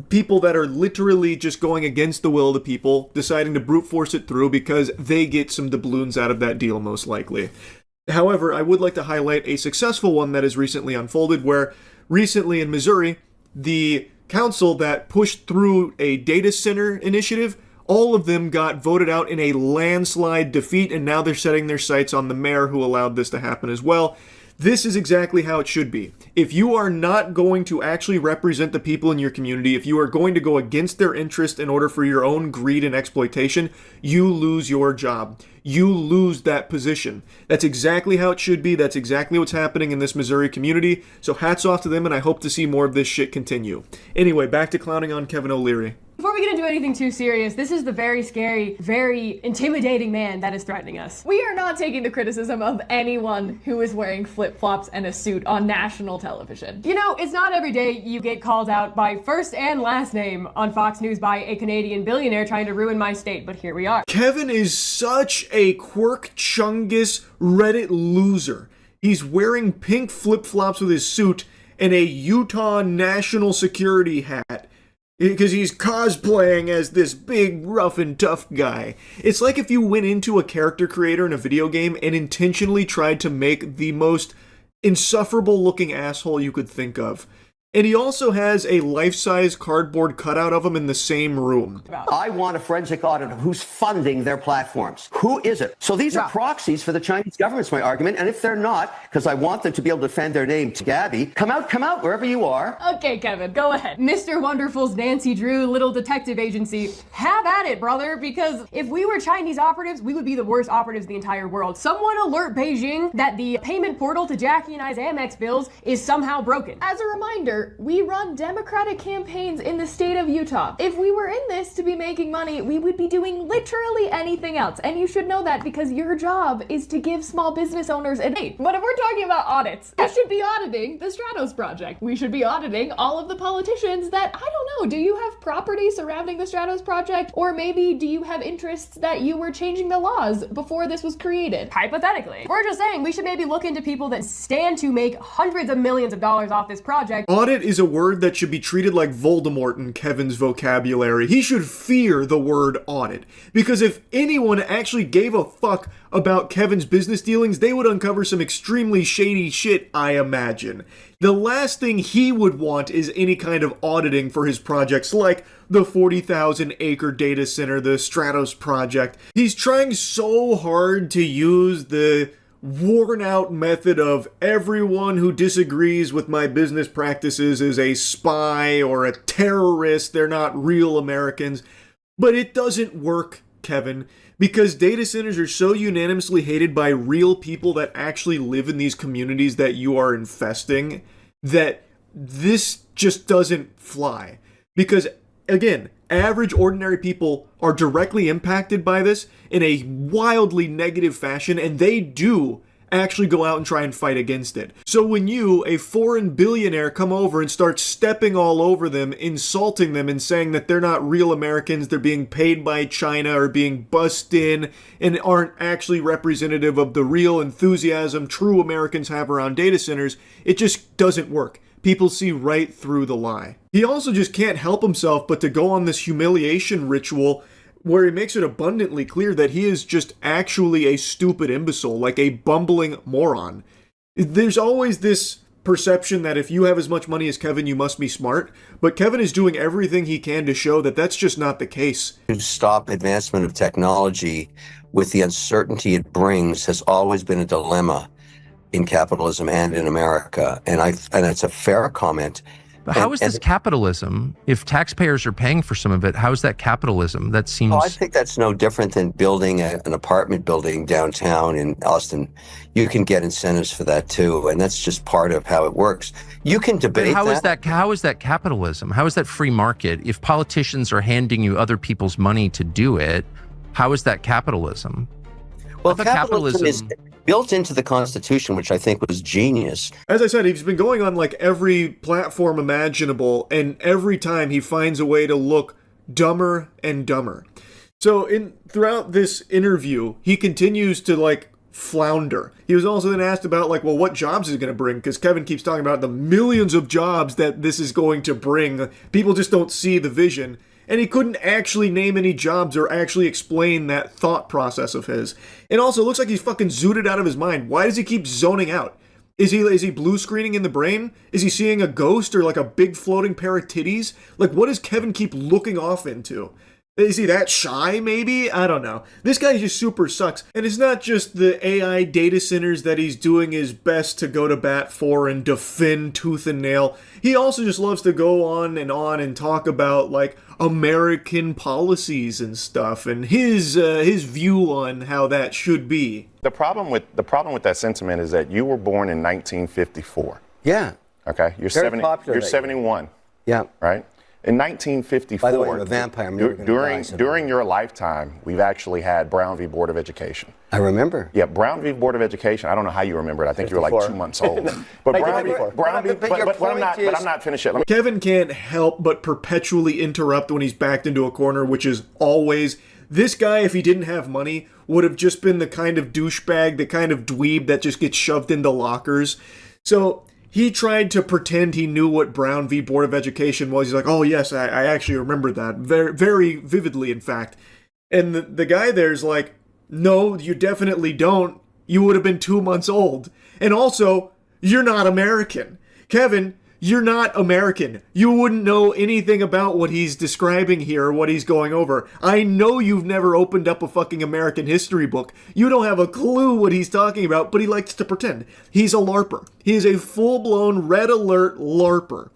People that are literally just going against the will of the people, deciding to brute force it through because they get some doubloons out of that deal most likely. However, I would like to highlight a successful one that has recently unfolded where recently in Missouri, the council that pushed through a data center initiative, all of them got voted out in a landslide defeat, and now they're setting their sights on the mayor who allowed this to happen as well. This is exactly how it should be. If you are not going to actually represent the people in your community, if you are going to go against their interest in order for your own greed and exploitation, you lose your job. You lose that position. That's exactly how it should be. That's exactly what's happening in this Missouri community. So hats off to them, and I hope to see more of this shit continue. Anyway, back to clowning on Kevin O'Leary. Before we get into anything too serious, this is the very scary, very intimidating man that is threatening us. We are not taking the criticism of anyone who is wearing flip-flops and a suit on national television. You know, it's not every day you get called out by first and last name on Fox News by a Canadian billionaire trying to ruin my state, but here we are. Kevin is such a quirk chungus Reddit loser. He's wearing pink flip-flops with his suit and a Utah national security hat. because he's cosplaying as this big, rough and tough guy. It's like if you went into a character creator in a video game and intentionally tried to make the most insufferable looking asshole you could think of. And he also has a life-size cardboard cutout of him in the same room. I want a forensic audit of who's funding their platforms. Who is it? So these are proxies for the Chinese government's my argument. And if they're not, because I want them to be able to defend their name to Gabby, come out, wherever you are. Okay, Kevin, go ahead. Mr. Wonderful's Nancy Drew little detective agency. Have at it, brother, because if we were Chinese operatives, we would be the worst operatives in the entire world. Someone alert Beijing that the payment portal to Jackie and I's Amex bills is somehow broken. As a reminder, we run Democratic campaigns in the state of Utah. If we were in this to be making money, we would be doing literally anything else. And you should know that because your job is to give small business owners an aid. But if we're talking about audits, we should be auditing the Stratos Project. We should be auditing all of the politicians that, I don't know, do you have property surrounding the Stratos Project? Or maybe do you have interests that you were changing the laws before this was created? Hypothetically. We're just saying we should maybe look into people that stand to make hundreds of millions of dollars off this project. Audit is a word that should be treated like Voldemort in Kevin's vocabulary. He should fear the word audit. Because if anyone actually gave a fuck about Kevin's business dealings, they would uncover some extremely shady shit, I imagine. The last thing he would want is any kind of auditing for his projects like the 40,000 acre data center, the Stratos project. He's trying so hard to use the worn out method of everyone who disagrees with my business practices is a spy or a terrorist. They're not real Americans. But it doesn't work, Kevin, because data centers are so unanimously hated by real people that actually live in these communities that you are infesting that this just doesn't fly. Because, again, average, ordinary people are directly impacted by this in a wildly negative fashion, and they do actually go out and try and fight against it. So when you, a foreign billionaire, come over and start stepping all over them, insulting them and saying that they're not real Americans, they're being paid by China or being bussed in and aren't actually representative of the real enthusiasm true Americans have around data centers, it just doesn't work. People see right through the lie. He also just can't help himself but to go on this humiliation ritual where he makes it abundantly clear that he is just actually a stupid imbecile, like a bumbling moron. There's always this perception that if you have as much money as Kevin, you must be smart, but Kevin is doing everything he can to show that that's just not the case. To stop advancement of technology with the uncertainty it brings has always been a dilemma in capitalism and in America, and it's a fair comment. But how is this capitalism? If taxpayers are paying for some of it, how is that capitalism? That seems... Oh, I think that's no different than building an apartment building downtown in Austin. You can get incentives for that too, and that's just part of how it works. You can debate How is that capitalism? How is that free market? If politicians are handing you other people's money to do it, how is that capitalism? Well, capitalism is built into the Constitution, which I think was genius. As I said, he's been going on like every platform imaginable, and every time he finds a way to look dumber and dumber. So throughout this interview, he continues to like flounder. He was also then asked about like, well, what jobs is it going to bring? Because Kevin keeps talking about the millions of jobs that this is going to bring. People just don't see the vision. And he couldn't actually name any jobs or actually explain that thought process of his. And also, it looks like he's fucking zooted out of his mind. Why does he keep zoning out? Is he blue screening in the brain? Is he seeing a ghost or like a big floating pair of titties? Like, what does Kevin keep looking off into? Is he that shy, maybe? I don't know. This guy just super sucks. And it's not just the AI data centers that he's doing his best to go to bat for and defend tooth and nail. He also just loves to go on and talk about, like, American policies and stuff and his view on how that should be. The problem with that sentiment is that you were born in 1954. Yeah. Okay? You're 71. Yeah. Right? In 1954, by the way, I'm a vampire. I'm never gonna die, during your lifetime, we've actually had Brown v. Board of Education. I remember. Yeah, Brown v. Board of Education. I don't know how you remember it. I think you were like 2 months old. But I'm not finished yet. Kevin can't help but perpetually interrupt when he's backed into a corner, which is always. This guy, if he didn't have money, would have just been the kind of douchebag, the kind of dweeb that just gets shoved into lockers. So he tried to pretend he knew what Brown v. Board of Education was. He's like, oh yes, I actually remember that. Very, very vividly, in fact. And the guy there's like, no, you definitely don't. You would have been 2 months old. And also, you're not American. Kevin, you're not American. You wouldn't know anything about what he's describing here or what he's going over. I know you've never opened up a fucking American history book. You don't have a clue what he's talking about, but he likes to pretend. He's a LARPer. He is a full-blown red alert LARPer.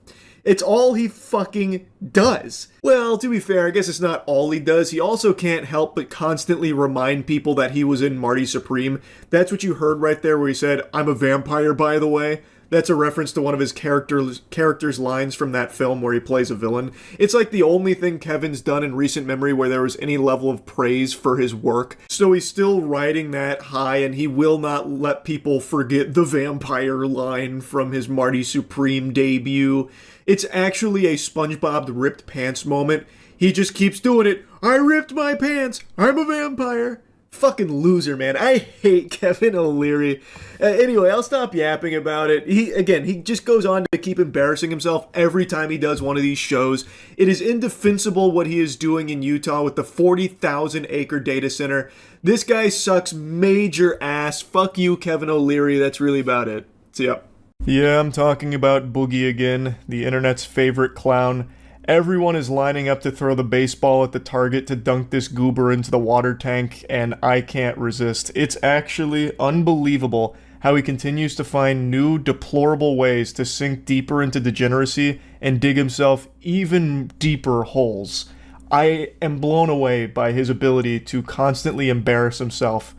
It's all he fucking does. Well, to be fair, I guess it's not all he does. He also can't help but constantly remind people that he was in Marty Supreme. That's what you heard right there where he said, I'm a vampire, by the way. That's a reference to one of his character's lines from that film where he plays a villain. It's like the only thing Kevin's done in recent memory where there was any level of praise for his work. So he's still riding that high, and he will not let people forget the vampire line from his Marty Supreme debut. It's actually a SpongeBob the ripped pants moment. He just keeps doing it. I ripped my pants. I'm a vampire. Fucking loser, man. I hate Kevin O'Leary. Anyway, I'll stop yapping about it. He just goes on to keep embarrassing himself every time he does one of these shows. It is indefensible what he is doing in Utah with the 40,000 acre data center. This guy sucks major ass. Fuck you, Kevin O'Leary. That's really about it. See ya. Yeah, I'm talking about Boogie again, the internet's favorite clown. Everyone is lining up to throw the baseball at the target to dunk this goober into the water tank, and I can't resist. It's actually unbelievable how he continues to find new, deplorable ways to sink deeper into degeneracy and dig himself even deeper holes. I am blown away by his ability to constantly embarrass himself.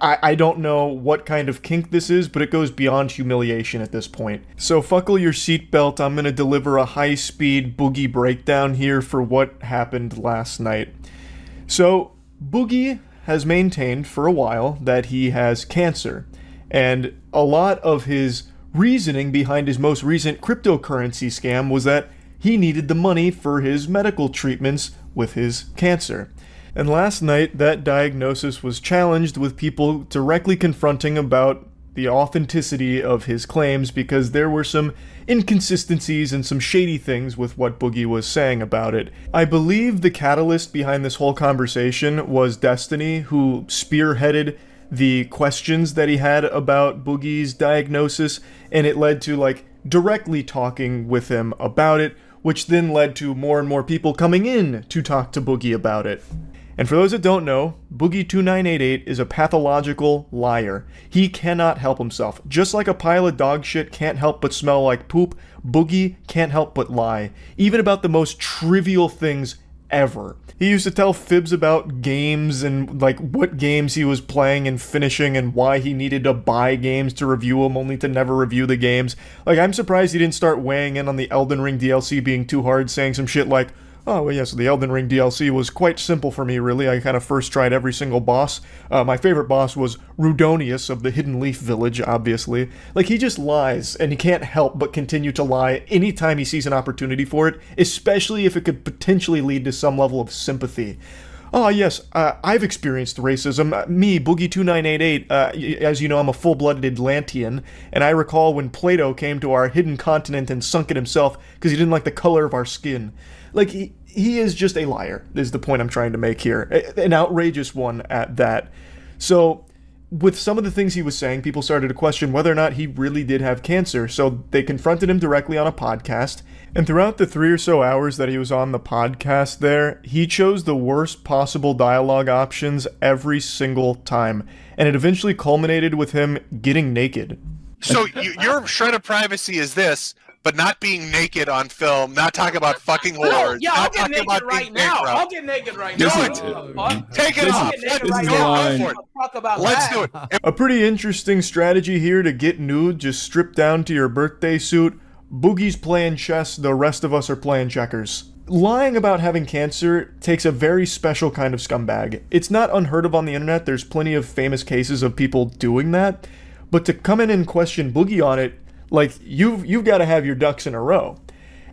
I don't know what kind of kink this is, but it goes beyond humiliation at this point. So buckle your seatbelt, I'm gonna deliver a high-speed Boogie breakdown here for what happened last night. So, Boogie has maintained for a while that he has cancer, and a lot of his reasoning behind his most recent cryptocurrency scam was that he needed the money for his medical treatments with his cancer. And last night, that diagnosis was challenged with people directly confronting about the authenticity of his claims because there were some inconsistencies and some shady things with what Boogie was saying about it. I believe the catalyst behind this whole conversation was Destiny, who spearheaded the questions that he had about Boogie's diagnosis, and it led to, directly talking with him about it, which then led to more and more people coming in to talk to Boogie about it. And for those that don't know, Boogie2988 is a pathological liar. He cannot help himself. Just like a pile of dog shit can't help but smell like poop, Boogie can't help but lie. Even about the most trivial things ever. He used to tell fibs about games and what games he was playing and finishing and why he needed to buy games to review them only to never review the games. I'm surprised he didn't start weighing in on the Elden Ring DLC being too hard, saying some shit like, oh, well, yes, the Elden Ring DLC was quite simple for me, really. I kind of first tried every single boss. My favorite boss was Rudonius of the Hidden Leaf Village, obviously. He just lies, and he can't help but continue to lie anytime he sees an opportunity for it, especially if it could potentially lead to some level of sympathy. Oh, yes, I've experienced racism. Me, Boogie2988, as you know, I'm a full-blooded Atlantean, and I recall when Plato came to our hidden continent and sunk it himself because he didn't like the color of our skin. He is just a liar, is the point I'm trying to make here. An outrageous one at that. So, with some of the things he was saying, people started to question whether or not he really did have cancer, so they confronted him directly on a podcast, and throughout the 3 or so hours that he was on the podcast there, he chose the worst possible dialogue options every single time, and it eventually culminated with him getting naked. So, your shred of privacy is this, but not being naked on film, not talking about fucking whores. Yeah, I'll get naked right now. I'll get naked right now. Take it off. Let's do it. A pretty interesting strategy here to get nude, just strip down to your birthday suit. Boogie's playing chess, the rest of us are playing checkers. Lying about having cancer takes a very special kind of scumbag. It's not unheard of on the internet, there's plenty of famous cases of people doing that, but to come in and question Boogie on it, you've got to have your ducks in a row.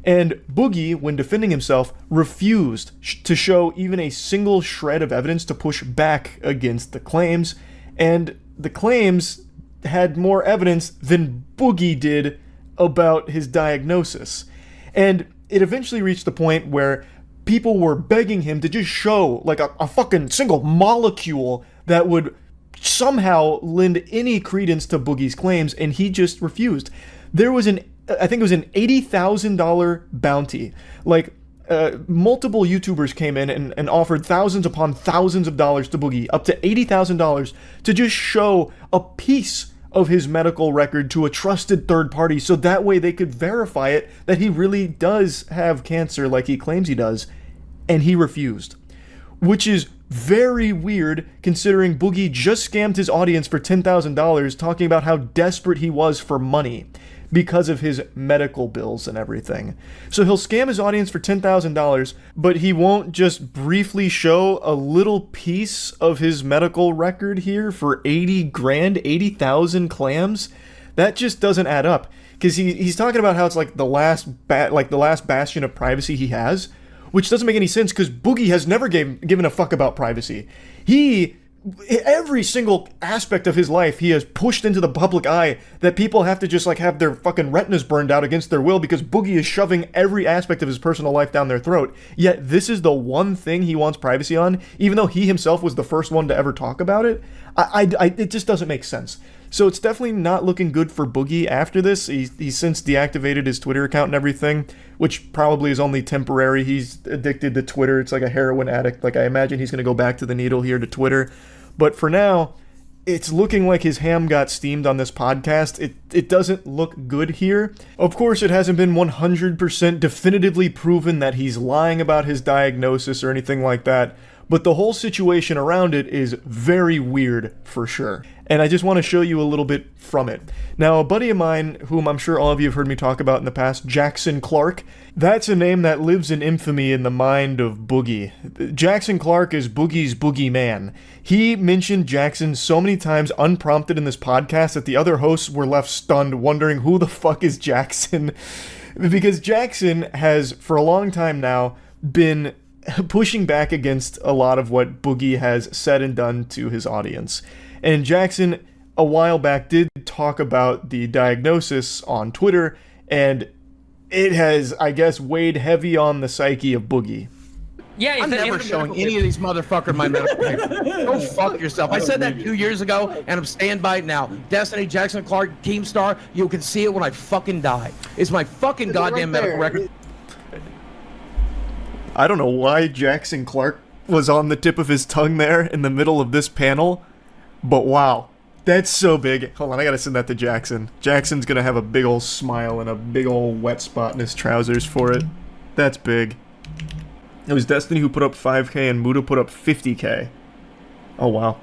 And Boogie, when defending himself, refused to show even a single shred of evidence to push back against the claims, and the claims had more evidence than Boogie did about his diagnosis. And it eventually reached the point where people were begging him to just show like a fucking single molecule that would somehow lend any credence to Boogie's claims, and he just refused. There was I think it was an $80,000 bounty. Like, multiple YouTubers came in and offered thousands upon thousands of dollars to Boogie, up to $80,000, to just show a piece of his medical record to a trusted third party, so that way they could verify it, that he really does have cancer like he claims he does, and he refused. Which is very weird, considering Boogie just scammed his audience for $10,000, talking about how desperate he was for money because of his medical bills and everything. So he'll scam his audience for $10,000, but he won't just briefly show a little piece of his medical record here for 80 grand, 80,000 clams? That just doesn't add up. Because he's talking about how it's like the last bastion of privacy he has, which doesn't make any sense because Boogie has never given a fuck about privacy. Every single aspect of his life, he has pushed into the public eye that people have to just like have their fucking retinas burned out against their will because Boogie is shoving every aspect of his personal life down their throat. Yet this is the one thing he wants privacy on, even though he himself was the first one to ever talk about it. It just doesn't make sense. So it's definitely not looking good for Boogie after this. He's since deactivated his Twitter account and everything, which probably is only temporary. He's addicted to Twitter. It's like a heroin addict. Like, I imagine he's going to go back to the needle here to Twitter. But for now, it's looking like his ham got steamed on this podcast. It doesn't look good here. Of course, it hasn't been 100% definitively proven that he's lying about his diagnosis or anything like that, but the whole situation around it is very weird for sure. And I just want to show you a little bit from it. Now, a buddy of mine, whom I'm sure all of you have heard me talk about in the past, Jackson Clark, that's a name that lives in infamy in the mind of Boogie. Jackson Clark is Boogie's boogeyman. He mentioned Jackson so many times unprompted in this podcast that the other hosts were left stunned, wondering who the fuck is Jackson? Because Jackson has, for a long time now, been pushing back against a lot of what Boogie has said and done to his audience. And Jackson, a while back, did talk about the diagnosis on Twitter, and it has, I guess, weighed heavy on the psyche of Boogie. Yeah, I'm never showing any of these motherfuckers my medical paper. Go fuck yourself. I said that 2 years ago, and I'm staying by it now. Destiny, Jackson Clark, Keemstar, you can see it when I fucking die. It's my fucking goddamn medical record. I don't know why Jackson Clark was on the tip of his tongue there in the middle of this panel, but wow, that's so big. Hold on, I gotta send that to Jackson. Jackson's gonna have a big old smile and a big old wet spot in his trousers for it. That's big. It was Destiny who put up 5K and Muda put up 50K. Oh wow.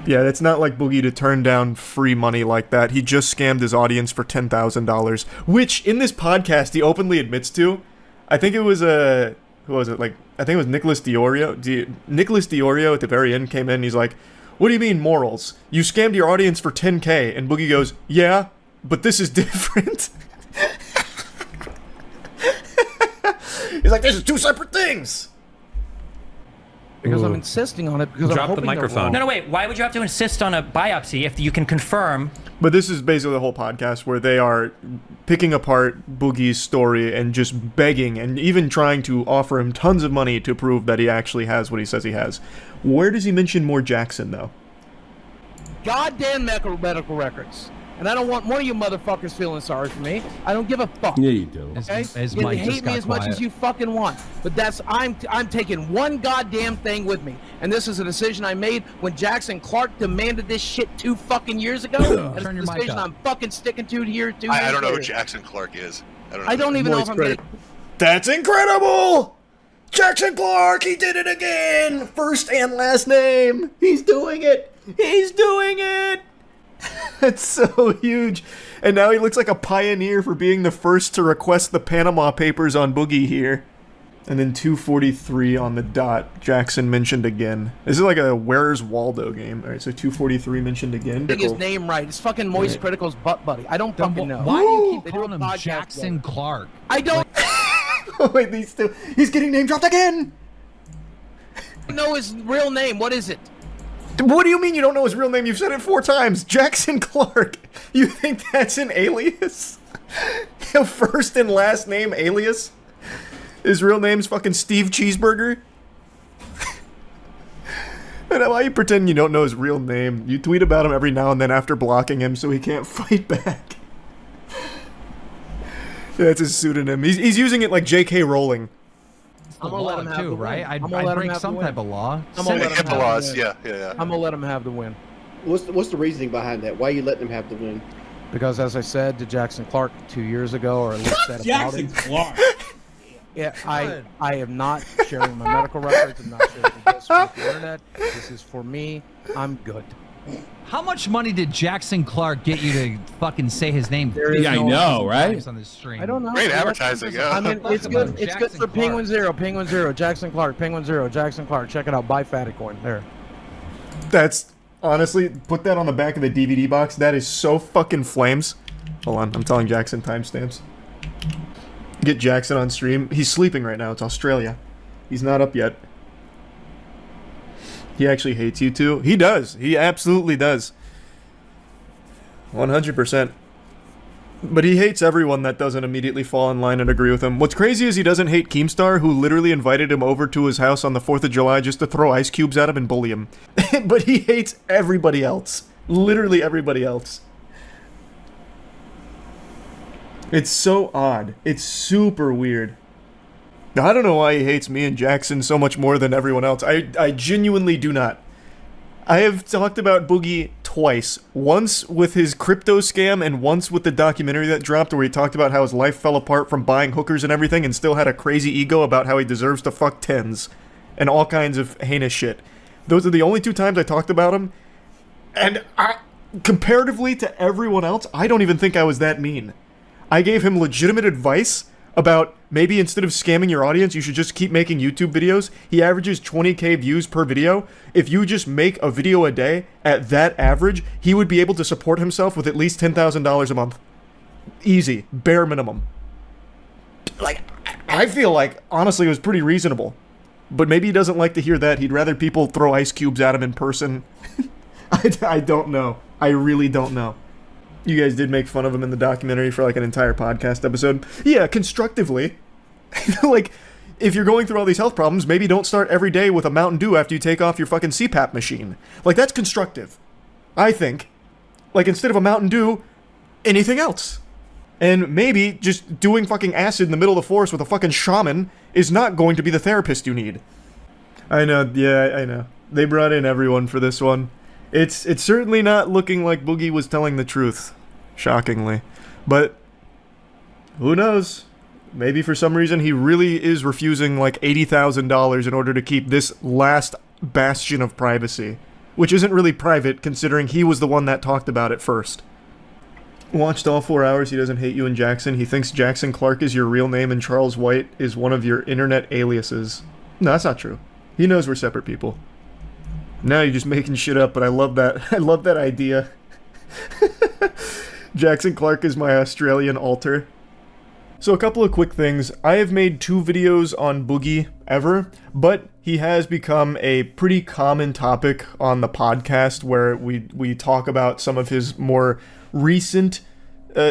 Yeah, it's not like Boogie to turn down free money like that. He just scammed his audience for $10,000, which in this podcast he openly admits to. I think it was who was it? Like, I think it was Nicholas Diorio. Nicholas Diorio at the very end came in and he's like, "What do you mean morals? You scammed your audience for 10K." And Boogie goes, "Yeah, but this is different." He's like, "This is two separate things." Because I'm insisting on it. Because Drop I'm the microphone. No, wait. Why would you have to insist on a biopsy if you can confirm? But this is basically the whole podcast where they are picking apart Boogie's story and just begging and even trying to offer him tons of money to prove that he actually has what he says he has. Where does he mention more Jackson, though? Goddamn medical records. And I don't want one of you motherfuckers feeling sorry for me. I don't give a fuck. Yeah, you do. Okay? As You Mike hate just me got as much quiet. as you fucking want. But that's I'm taking one goddamn thing with me. And this is a decision I made when Jackson Clark demanded this shit 2 fucking years ago. And it's Turn a your mic decision up. I'm fucking sticking to here 2 years I don't know who later. Jackson Clark is. I don't even know if I'm getting... That's incredible! Jackson Clark, he did it again! First and last name! He's doing it! He's doing it! That's so huge. And now he looks like a pioneer for being the first to request the Panama Papers on Boogie here. And then 2:43 on the dot, Jackson mentioned again. This is like a Where's Waldo game. Alright, so 2:43 mentioned again. Getting his name right. It's fucking Moist Critical's butt buddy. I don't fucking know. Why do you keep They do calling a him podcast Jackson together. Clark? I don't Wait, he's getting name dropped again! know his real name. What is it? What do you mean you don't know his real name? You've said it 4 times. Jackson Clark. You think that's an alias? A first and last name alias? His real name's fucking Steve Cheeseburger? And why you pretend you don't know his real name? You tweet about him every now and then after blocking him so he can't fight back. That's his pseudonym. He's using it like J.K. Rowling. I'm gonna let him have the right? win. I'd break some type of law. I'm gonna let him have the laws, win. yeah. I'm gonna let him have the win. What's the reasoning behind that? Why are you letting him have the win? Because as I said to Jackson Clark 2 years ago, or at least said about Jackson it. Clark. Yeah, I am not sharing my medical records. I'm not sharing this with the internet. This is for me. I'm good. How much money did Jackson Clark get you to fucking say his name? Yeah, I know, right? On this stream. I don't know. Great advertising, yeah. I mean, it's good. It's good for Jackson Penguinz0. Penguinz0. Jackson Clark. Penguinz0. Jackson Clark. Check it out. Buy Fattycoin. There. That's, honestly, put that on the back of the DVD box. That is so fucking flames. Hold on, I'm telling Jackson timestamps. Get Jackson on stream. He's sleeping right now. It's Australia. He's not up yet. He actually hates you too. He does. He absolutely does. 100%. But he hates everyone that doesn't immediately fall in line and agree with him. What's crazy is he doesn't hate Keemstar, who literally invited him over to his house on the 4th of July just to throw ice cubes at him and bully him. But he hates everybody else. Literally everybody else. It's so odd. It's super weird. I don't know why he hates me and Jackson so much more than everyone else. I genuinely do not. I have talked about Boogie twice. Once with his crypto scam and once with the documentary that dropped where he talked about how his life fell apart from buying hookers and everything and still had a crazy ego about how he deserves to fuck tens. And all kinds of heinous shit. Those are the only 2 times I talked about him. And comparatively to everyone else, I don't even think I was that mean. I gave him legitimate advice about maybe instead of scamming your audience, you should just keep making YouTube videos. He averages 20k views per video. If you just make a video a day at that average, he would be able to support himself with at least $10,000 a month. Easy. Bare minimum. Like, I feel like, honestly, it was pretty reasonable. But maybe he doesn't like to hear that. He'd rather people throw ice cubes at him in person. I don't know. I really don't know. You guys did make fun of him in the documentary for like an entire podcast episode. Yeah, constructively. Like, if you're going through all these health problems, maybe don't start every day with a Mountain Dew after you take off your fucking CPAP machine. Like, that's constructive. I think. Like, instead of a Mountain Dew, anything else. And maybe just doing fucking acid in the middle of the forest with a fucking shaman is not going to be the therapist you need. I know, yeah, I know. They brought in everyone for this one. It's certainly not looking like Boogie was telling the truth, shockingly. But who knows? Maybe for some reason he really is refusing like $80,000 in order to keep this last bastion of privacy, which isn't really private considering he was the one that talked about it first. Watched all 4 hours. He doesn't hate you and Jackson. He thinks Jackson Clark is your real name and Charles White is one of your internet aliases. No, that's not true. He knows we're separate people. Now you're just making shit up, but I love that. I love that idea. Jackson Clark is my Australian alter. So a couple of quick things. I have made 2 videos on Boogie ever, but he has become a pretty common topic on the podcast where we talk about some of his more recent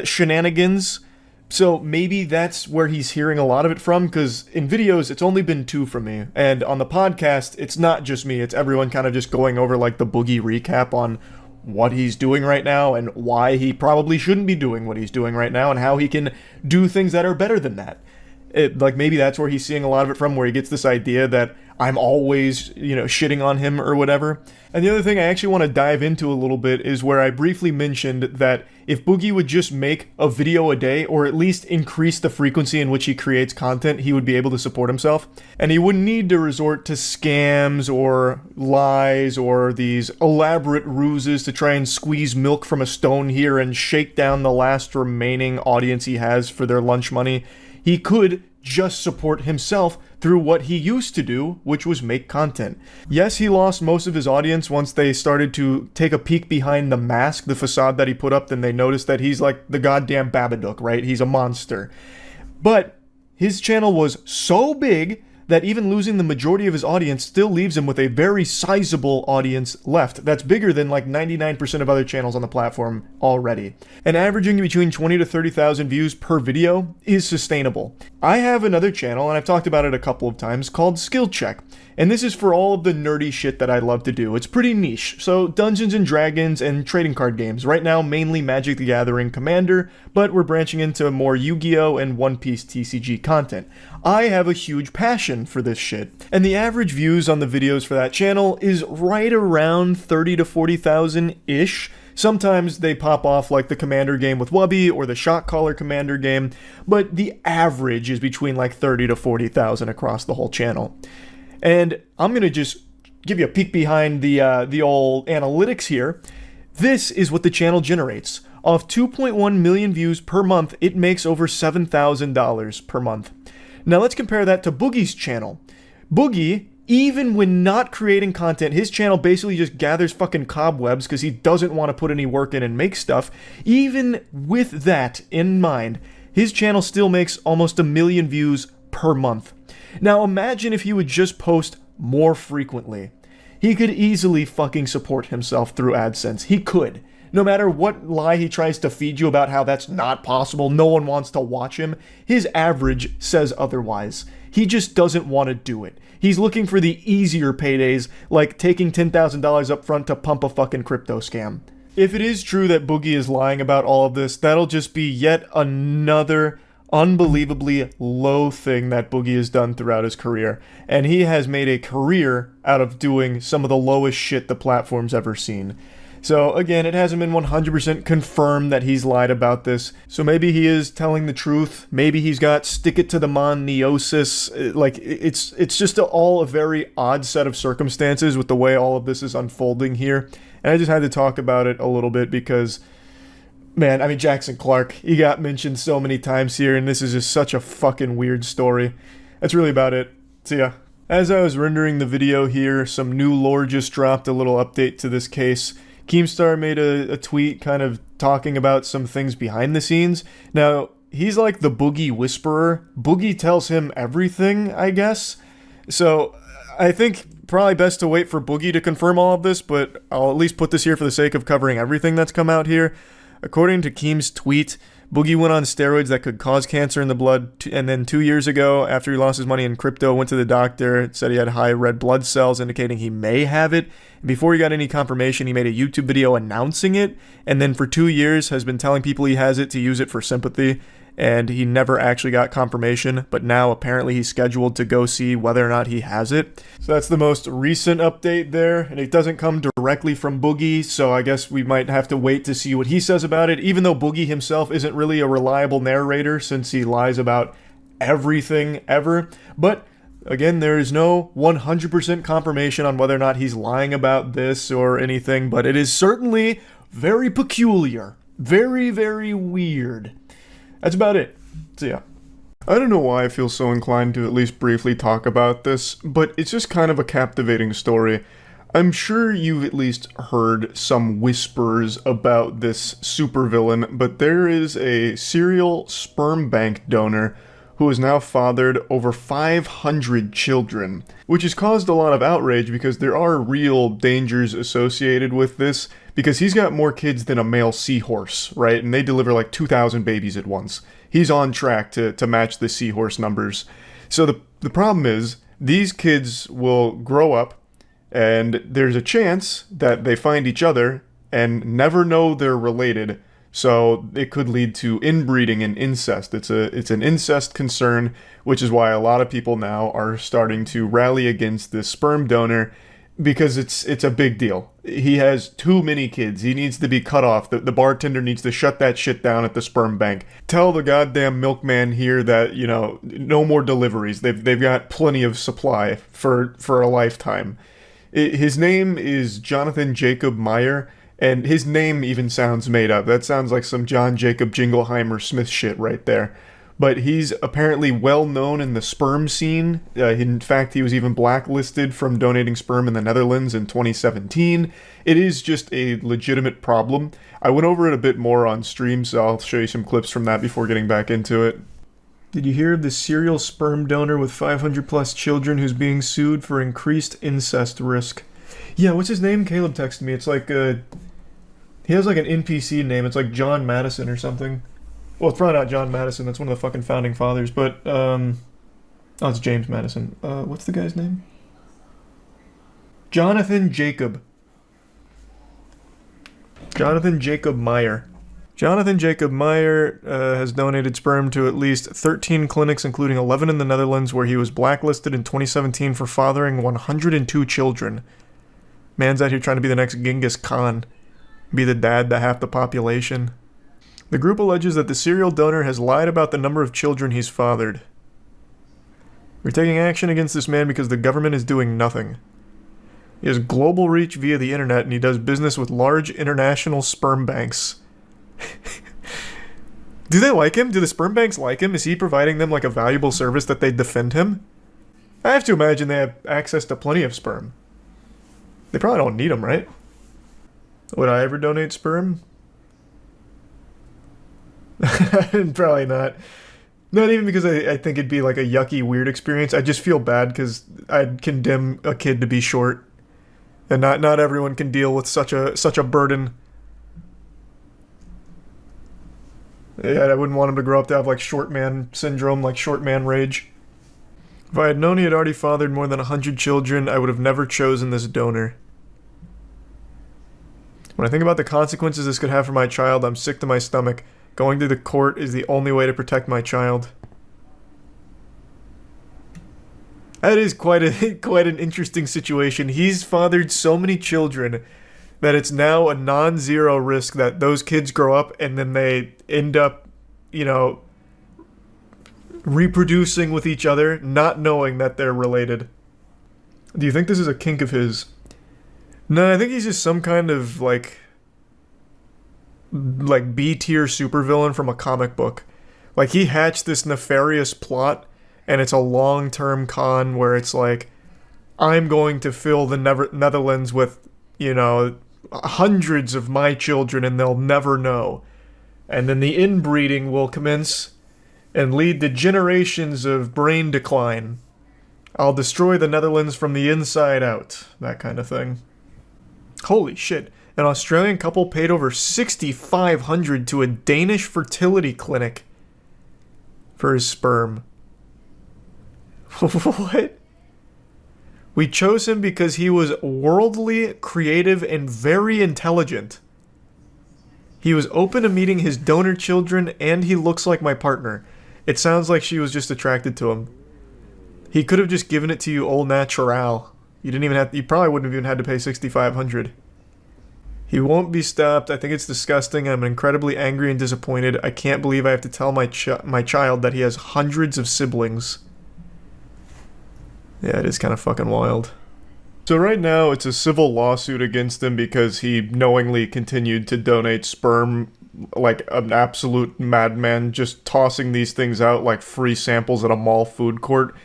shenanigans. So maybe that's where he's hearing a lot of it from, because in videos, it's only been 2 from me. And on the podcast, it's not just me, it's everyone kind of just going over like the Boogie recap on what he's doing right now and why he probably shouldn't be doing what he's doing right now and how he can do things that are better than that. Like maybe that's where he's seeing a lot of it from, where he gets this idea that I'm always, shitting on him or whatever. And the other thing I actually want to dive into a little bit is where I briefly mentioned that if Boogie would just make a video a day, or at least increase the frequency in which he creates content, he would be able to support himself. And he wouldn't need to resort to scams or lies or these elaborate ruses to try and squeeze milk from a stone here and shake down the last remaining audience he has for their lunch money. He could just support himself through what he used to do, which was make content. Yes, he lost most of his audience once they started to take a peek behind the mask, the facade that he put up, then they noticed that he's like the goddamn Babadook, right? He's a monster. But his channel was so big that even losing the majority of his audience still leaves him with a very sizable audience left. That's bigger than like 99% of other channels on the platform already. And averaging between 20 to 30,000 views per video is sustainable. I have another channel, and I've talked about it a couple of times, called Skill Check. And this is for all of the nerdy shit that I love to do. It's pretty niche. So Dungeons and Dragons and trading card games. Right now, mainly Magic the Gathering Commander, but we're branching into more Yu-Gi-Oh! And One Piece TCG content. I have a huge passion for this shit. And the average views on the videos for that channel is right around 30 to 40,000-ish. Sometimes they pop off like the Commander game with Wubby or the Shot Caller Commander game, but the average is between like 30 to 40,000 across the whole channel. And I'm going to just give you a peek behind the old analytics here. This is what the channel generates. Off 2.1 million views per month, it makes over $7,000 per month. Now let's compare that to Boogie's channel. Boogie, even when not creating content, his channel basically just gathers fucking cobwebs because he doesn't want to put any work in and make stuff. Even with that in mind, his channel still makes almost 1 million views per month. Now imagine if he would just post more frequently. He could easily fucking support himself through AdSense. He could. No matter what lie he tries to feed you about how that's not possible, no one wants to watch him, his average says otherwise. He just doesn't want to do it. He's looking for the easier paydays, like taking $10,000 up front to pump a fucking crypto scam. If it is true that Boogie is lying about all of this, that'll just be yet another unbelievably low thing that Boogie has done throughout his career. And he has made a career out of doing some of the lowest shit the platform's ever seen. So again, it hasn't been 100% confirmed that he's lied about this. So maybe he is telling the truth. Maybe he's got stick it to the man-neosis. Like, it's just all a very odd set of circumstances with the way all of this is unfolding here. And I just had to talk about it a little bit because, man, I mean, Jackson Clark, he got mentioned so many times here, and this is just such a fucking weird story. That's really about it. See ya. As I was rendering the video here, some new lore just dropped, a little update to this case. Keemstar made a tweet kind of talking about some things behind the scenes. Now, he's like the Boogie whisperer. Boogie tells him everything, I guess. So, I think probably best to wait for Boogie to confirm all of this, but I'll at least put this here for the sake of covering everything that's come out here. According to Keem's tweet, Boogie went on steroids that could cause cancer in the blood, and then 2 years ago, after he lost his money in crypto, went to the doctor, said he had high red blood cells, indicating he may have it. And before he got any confirmation, he made a YouTube video announcing it, and then for 2 years has been telling people he has it to use it for sympathy, and he never actually got confirmation, but now apparently he's scheduled to go see whether or not he has it. So that's the most recent update there, and it doesn't come directly from Boogie, so I guess we might have to wait to see what he says about it, even though Boogie himself isn't really a reliable narrator since he lies about everything ever. But again, there is no 100% confirmation on whether or not he's lying about this or anything, but it is certainly very peculiar. Very, very weird. That's about it. So yeah. I don't know why I feel so inclined to at least briefly talk about this, but it's just kind of a captivating story. I'm sure you've at least heard some whispers about this supervillain, but there is a serial sperm bank donor who has now fathered over 500 children, which has caused a lot of outrage because there are real dangers associated with this, because he's got more kids than a male seahorse, right? And they deliver like 2,000 babies at once. He's on track to match the seahorse numbers. So the problem is, these kids will grow up, and there's a chance that they find each other and never know they're related. So it could lead to inbreeding and incest. It's an incest concern, which is why a lot of people now are starting to rally against this sperm donor, because it's a big deal. He has too many kids. He needs to be cut off. The bartender needs to shut that shit down at the sperm bank. Tell the goddamn milkman here that, you know, no more deliveries. They've got plenty of supply for a lifetime. His name is Jonathan Jacob Meyer, and his name even sounds made up. That sounds like some John Jacob Jingleheimer Smith shit right there. But he's apparently well known in the sperm scene. In fact, he was even blacklisted from donating sperm in the Netherlands in 2017. It is just a legitimate problem. I went over it a bit more on stream, so I'll show you some clips from that before getting back into it. Did you hear of the serial sperm donor with 500 plus children who's being sued for increased incest risk? Yeah, what's his name? Caleb texted me. It's like he has like an NPC name. It's like John Madison or something. Well, it's probably not John Madison. That's one of the fucking founding fathers. But oh, it's James Madison. What's the guy's name? Jonathan Jacob Meyer. Jonathan Jacob Meyer has donated sperm to at least 13 clinics, including 11 in the Netherlands, where he was blacklisted in 2017 for fathering 102 children. Man's out here trying to be the next Genghis Khan. Be the dad to half the population. The group alleges that the serial donor has lied about the number of children he's fathered. We're taking action against this man because the government is doing nothing. He has global reach via the internet, and he does business with large international sperm banks. Do they like him? Do the sperm banks like him? Is he providing them like a valuable service that they defend him? I have to imagine they have access to plenty of sperm. They probably don't need them, right? Would I ever donate sperm? Probably not. Not even because I think it'd be like a yucky, weird experience. I just feel bad because I'd condemn a kid to be short. And not everyone can deal with such a burden. Yeah, I wouldn't want him to grow up to have like short man syndrome, like short man rage. If I had known he had already fathered more than 100 children, I would have never chosen this donor. When I think about the consequences this could have for my child, I'm sick to my stomach. Going to the court is the only way to protect my child. That is quite an interesting situation. He's fathered so many children that it's now a non-zero risk that those kids grow up and then they end up, you know, reproducing with each other, not knowing that they're related. Do you think this is a kink of his? No, I think he's just some kind of like B-tier supervillain from a comic book. Like he hatched this nefarious plot, and it's a long-term con where it's like, I'm going to fill the Netherlands with, you know, hundreds of my children and they'll never know. And then the inbreeding will commence and lead to generations of brain decline. I'll destroy the Netherlands from the inside out. That kind of thing. Holy shit. An Australian couple paid over $6,500 to a Danish fertility clinic for his sperm. What? We chose him because he was worldly, creative, and very intelligent. He was open to meeting his donor children, and he looks like my partner. It sounds like she was just attracted to him. He could have just given it to you au natural. You probably wouldn't have even had to pay $6,500. He won't be stopped. I think it's disgusting. I'm incredibly angry and disappointed. I can't believe I have to tell my child that he has hundreds of siblings. Yeah, it is kind of fucking wild. So right now, it's a civil lawsuit against him because he knowingly continued to donate sperm like an absolute madman, just tossing these things out like free samples at a mall food court.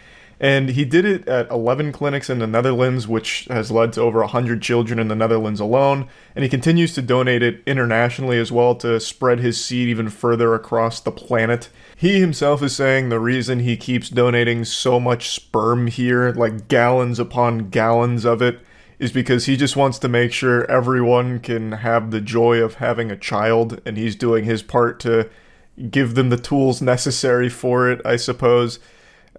And he did it at 11 clinics in the Netherlands, which has led to over 100 children in the Netherlands alone. And he continues to donate it internationally as well to spread his seed even further across the planet. He himself is saying the reason he keeps donating so much sperm here, like gallons upon gallons of it, is because he just wants to make sure everyone can have the joy of having a child, and he's doing his part to give them the tools necessary for it, I suppose.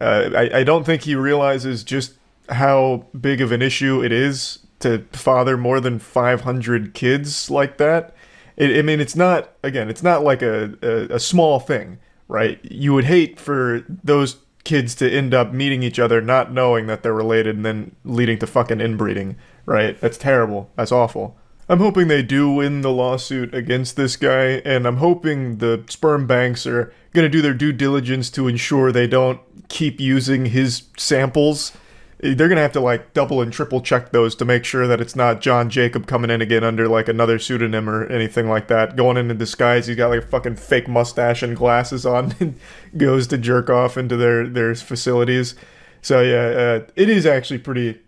I don't think he realizes just how big of an issue it is to father more than 500 kids like that. I mean, it's not like a small thing, right? You would hate for those kids to end up meeting each other, not knowing that they're related, and then leading to fucking inbreeding, right? That's terrible. That's awful. I'm hoping they do win the lawsuit against this guy, and I'm hoping the sperm banks are going to do their due diligence to ensure they don't keep using his samples. They're going to have to like double and triple check those to make sure that it's not John Jacob coming in again under like another pseudonym or anything like that. Going in disguise, he's got like a fucking fake mustache and glasses on and goes to jerk off into their facilities. So yeah, it is actually pretty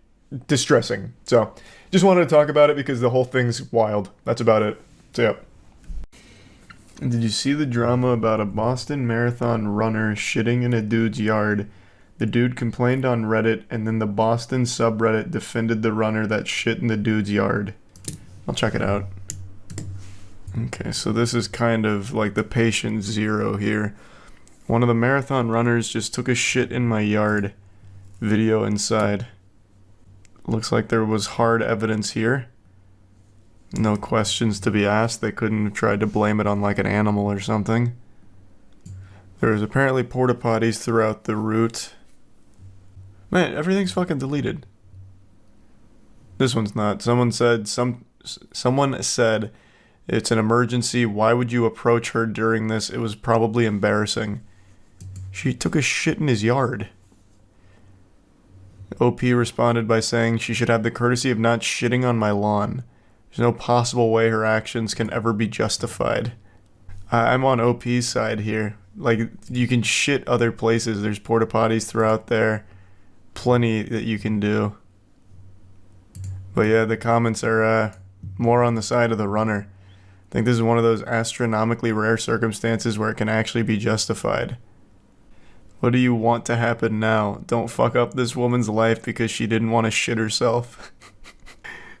distressing. So just wanted to talk about it because the whole thing's wild. That's about it. So yeah. Did you see the drama about a Boston Marathon runner shitting in a dude's yard? The dude complained on Reddit, and then the Boston subreddit defended the runner that shit in the dude's yard. I'll check it out. Okay, so this is kind of like the patient zero here. One of the marathon runners just took a shit in my yard. Video inside. Looks like there was hard evidence here. No questions to be asked. They couldn't have tried to blame it on like an animal or something. There was apparently porta potties throughout the route. Man, everything's fucking deleted. This one's not. Someone said it's an emergency. Why would you approach her during this? It was probably embarrassing. She took a shit in his yard. OP responded by saying she should have the courtesy of not shitting on my lawn. There's no possible way her actions can ever be justified. I'm on OP's side here. Like, you can shit other places. There's porta potties throughout there. Plenty that you can do. But yeah, the comments are more on the side of the runner. I think this is one of those astronomically rare circumstances where it can actually be justified. What do you want to happen now? Don't fuck up this woman's life because she didn't want to shit herself.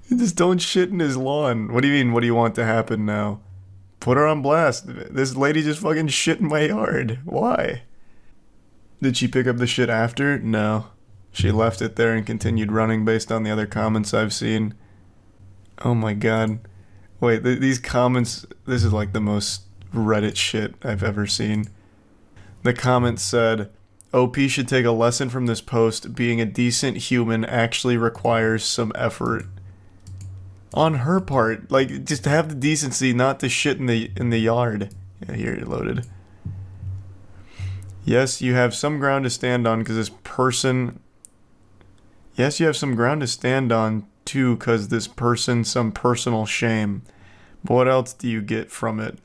Just don't shit in his lawn. What do you mean, what do you want to happen now? Put her on blast. This lady just fucking shit in my yard. Why? Did she pick up the shit after? No. She left it there and continued running based on the other comments I've seen. Oh my god. Wait, these comments, this is like the most Reddit shit I've ever seen. The comment said, OP should take a lesson from this post. Being a decent human actually requires some effort. On her part, like, just to have the decency not to shit in the yard. Yeah, here it loaded. Yes, you have some ground to stand on because this person... Yes, you have some ground to stand on, too, because this person some personal shame. But what else do you get from it?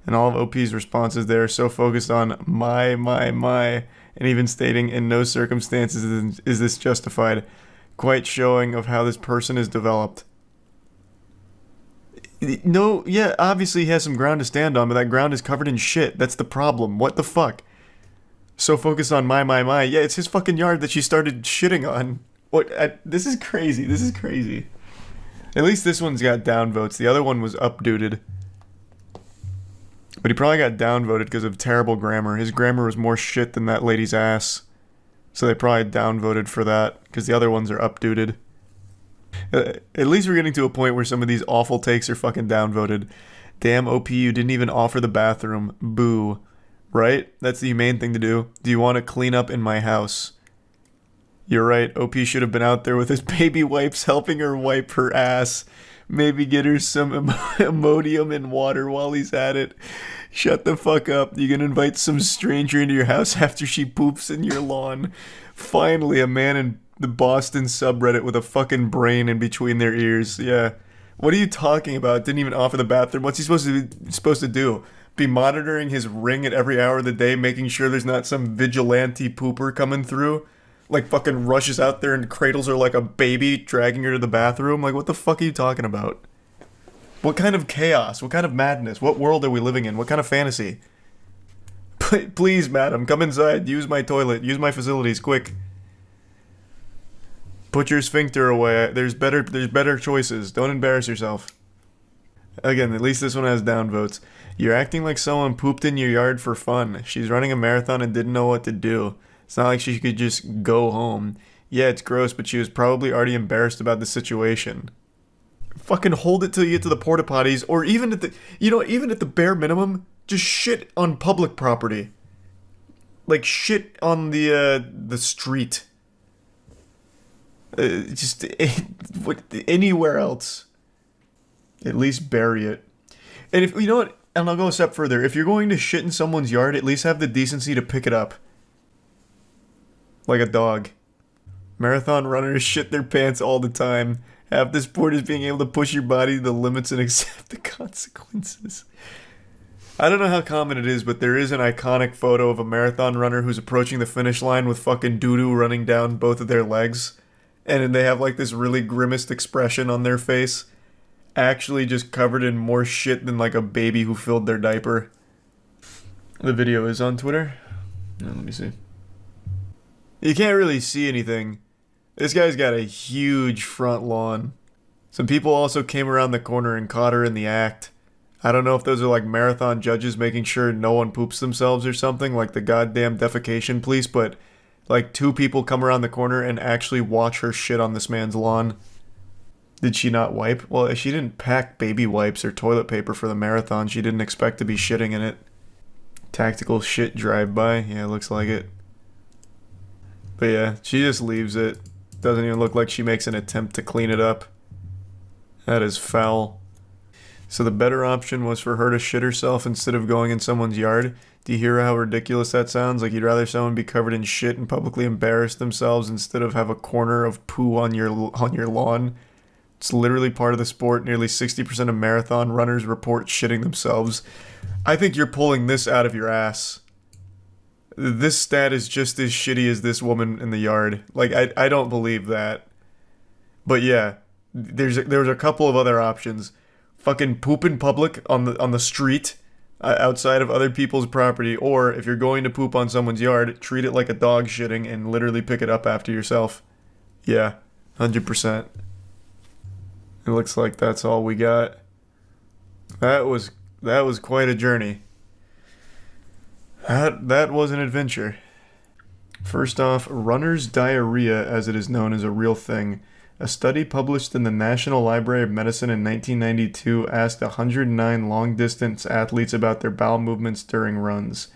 And all of OP's responses there are so focused on my, and even stating in no circumstances is this justified. Quite showing of how this person is developed. No, yeah, obviously he has some ground to stand on, but that ground is covered in shit. That's the problem. What the fuck? So focused on my. Yeah, it's his fucking yard that she started shitting on. What? This is crazy. This is crazy. At least this one's got downvotes. The other one was updated. But he probably got downvoted because of terrible grammar. His grammar was more shit than that lady's ass. So they probably downvoted for that, because the other ones are updated. At least we're getting to a point where some of these awful takes are fucking downvoted. Damn, OP, you didn't even offer the bathroom. Boo. Right? That's the humane thing to do. Do you want to clean up in my house? You're right, OP should have been out there with his baby wipes helping her wipe her ass. Maybe get her some Imodium and water while he's at it. Shut the fuck up. You can invite some stranger into your house after she poops in your lawn. Finally, a man in the Boston subreddit with a fucking brain in between their ears. Yeah. What are you talking about? Didn't even offer the bathroom. What's he supposed to do? Be monitoring his ring at every hour of the day, making sure there's not some vigilante pooper coming through? Like fucking rushes out there and cradles her like a baby, dragging her to the bathroom? Like, what the fuck are you talking about? What kind of chaos? What kind of madness? What world are we living in? What kind of fantasy? Please, madam, come inside. Use my toilet. Use my facilities, quick. Put your sphincter away. There's better choices. Don't embarrass yourself. Again, at least this one has downvotes. You're acting like someone pooped in your yard for fun. She's running a marathon and didn't know what to do. It's not like she could just go home. Yeah, it's gross, but she was probably already embarrassed about the situation. Fucking hold it till you get to the porta potties, or even at the, even at the bare minimum, just shit on public property. Like shit on the street. Just anywhere else. At least bury it. And if you know what, and I'll go a step further. If you're going to shit in someone's yard, at least have the decency to pick it up. Like a dog. Marathon runners shit their pants all the time. Half the sport is being able to push your body to the limits and accept the consequences. I don't know how common it is, but there is an iconic photo of a marathon runner who's approaching the finish line with fucking doo-doo running down both of their legs. And they have like this really grimaced expression on their face. actually just covered in more shit than like a baby who filled their diaper. The video is on Twitter. Let me see. You can't really see anything. This guy's got a huge front lawn. Some people also came around the corner and caught her in the act. I don't know if those are like marathon judges making sure no one poops themselves or something, like the goddamn defecation police, but like 2 people come around the corner and actually watch her shit on this man's lawn. Did she not wipe? Well, she didn't pack baby wipes or toilet paper for the marathon. She didn't expect to be shitting in it. Tactical shit drive-by. Yeah, looks like it. But yeah, she just leaves it. Doesn't even look like she makes an attempt to clean it up. That is foul. So the better option was for her to shit herself instead of going in someone's yard. Do you hear how ridiculous that sounds? Like you'd rather someone be covered in shit and publicly embarrass themselves instead of have a corner of poo on your lawn. It's literally part of the sport. Nearly 60% of marathon runners report shitting themselves. I think you're pulling this out of your ass. This stat is just as shitty as this woman in the yard. Like, I don't believe that. But yeah, there's a couple of other options. Fucking poop in public on the street outside of other people's property, or if you're going to poop on someone's yard, treat it like a dog shitting and literally pick it up after yourself. Yeah, 100%. It looks like that's all we got. That was quite a journey. That was an adventure. First off, runner's diarrhea, as it is known, is a real thing. A study published in the National Library of Medicine in 1992 asked 109 long-distance athletes about their bowel movements during runs.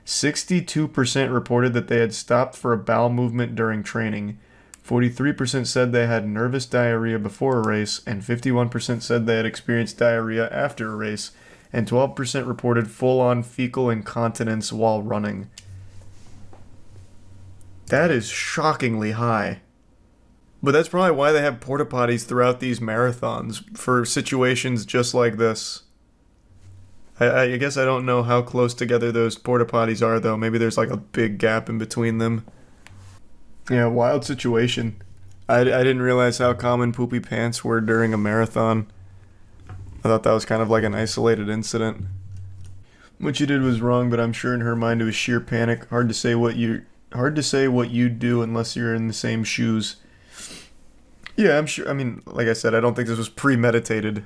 62% reported that they had stopped for a bowel movement during training. 43% said they had nervous diarrhea before a race, and 51% said they had experienced diarrhea after a race, and 12% reported full-on fecal incontinence while running. That is shockingly high. But that's probably why they have porta potties throughout these marathons, for situations just like this. I guess I don't know how close together those porta potties are, though. Maybe there's like a big gap in between them. Yeah, wild situation. I didn't realize how common poopy pants were during a marathon. I thought that was kind of like an isolated incident. What you did was wrong, but I'm sure in her mind it was sheer panic. Hard to say what you'd do unless you're in the same shoes. Yeah, I'm sure. I mean, like I said, I don't think this was premeditated.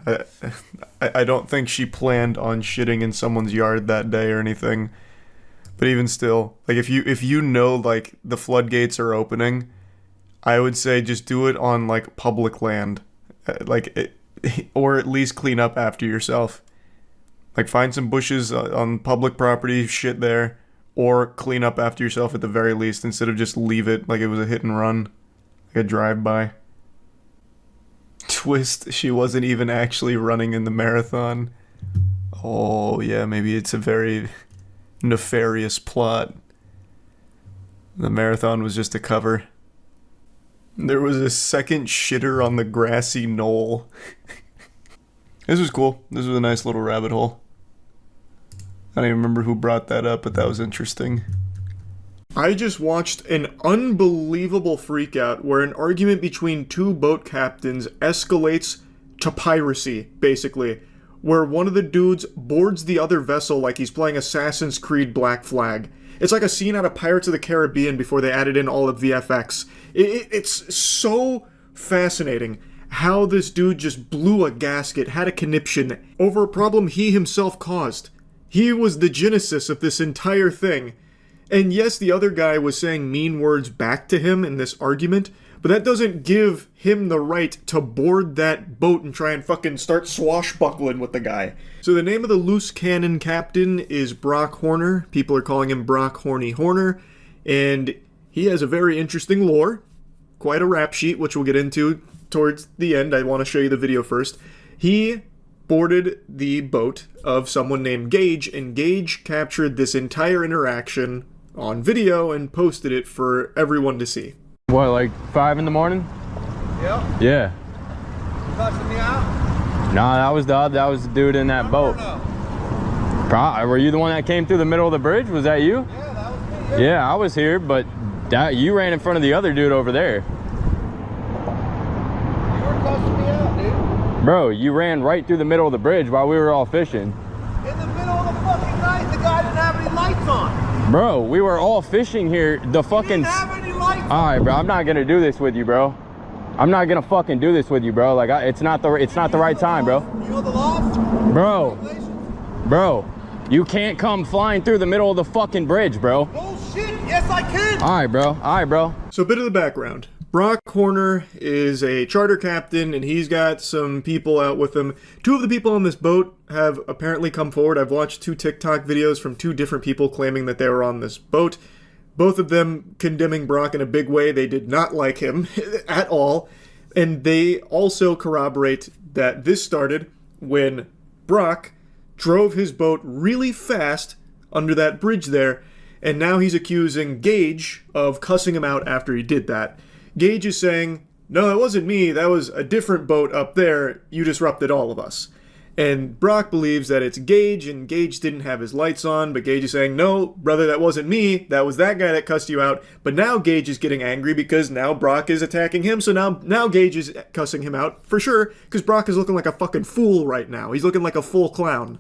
I don't think she planned on shitting in someone's yard that day or anything. But even still, like if you know like the floodgates are opening, I would say just do it on like public land, or at least clean up after yourself. Like find some bushes on public property, shit there, or clean up after yourself at the very least instead of just leave it like it was a hit and run, like a drive-by. Twist, she wasn't even actually running in the marathon. Oh yeah, maybe it's a very nefarious plot. The marathon was just a cover. There was a second shitter on the grassy knoll. This was cool. This was a nice little rabbit hole. I don't even remember who brought that up, but that was interesting. I just watched an unbelievable freakout where an argument between 2 boat captains escalates to piracy, basically, where one of the dudes boards the other vessel like he's playing Assassin's Creed Black Flag. It's like a scene out of Pirates of the Caribbean before they added in all of VFX. It's so fascinating how this dude just blew a gasket, had a conniption over a problem he himself caused. He was the genesis of this entire thing. And yes, the other guy was saying mean words back to him in this argument, but that doesn't give him the right to board that boat and try and fucking start swashbuckling with the guy. So the name of the loose cannon captain is Brock Horner. People are calling him Brock Horny Horner, and he has a very interesting lore. Quite a rap sheet, which we'll get into towards the end. I want to show you the video first. He boarded the boat of someone named Gage, and Gage captured this entire interaction on video and posted it for everyone to see. What, like 5 in the morning? Yeah. Yeah. You busting me out? Nah, that was the dude in that boat. Were you the one that came through the middle of the bridge? Was that you? Yeah, that was me. Yeah, I was here, but you ran in front of the other dude over there. You were cussing me out, dude. Bro, you ran right through the middle of the bridge while we were all fishing. In the middle of the fucking night, the guy didn't have any lights on. Bro, we were all fishing here. The fucking... He didn't have any lights on. All right, bro, I'm not gonna do this with you, bro. I'm not gonna fucking do this with you, bro. Like, it's not the right time, bro. You know the laws? Bro, you can't come flying through the middle of the fucking bridge, bro. Bullshit. Yes, I can. All right, bro. So a bit of the background. Brock Horner is a charter captain, and he's got some people out with him. 2 of the people on this boat have apparently come forward. I've watched 2 TikTok videos from 2 different people claiming that they were on this boat. Both of them condemning Brock in a big way. They did not like him at all. And they also corroborate that this started when Brock drove his boat really fast under that bridge there, and now he's accusing Gage of cussing him out after he did that. Gage is saying, no, that wasn't me, that was a different boat up there, you disrupted all of us. And Brock believes that it's Gage, and Gage didn't have his lights on, but Gage is saying, no, brother, that wasn't me, that was that guy that cussed you out. But now Gage is getting angry because now Brock is attacking him, so now Gage is cussing him out, for sure, because Brock is looking like a fucking fool right now. He's looking like a full clown.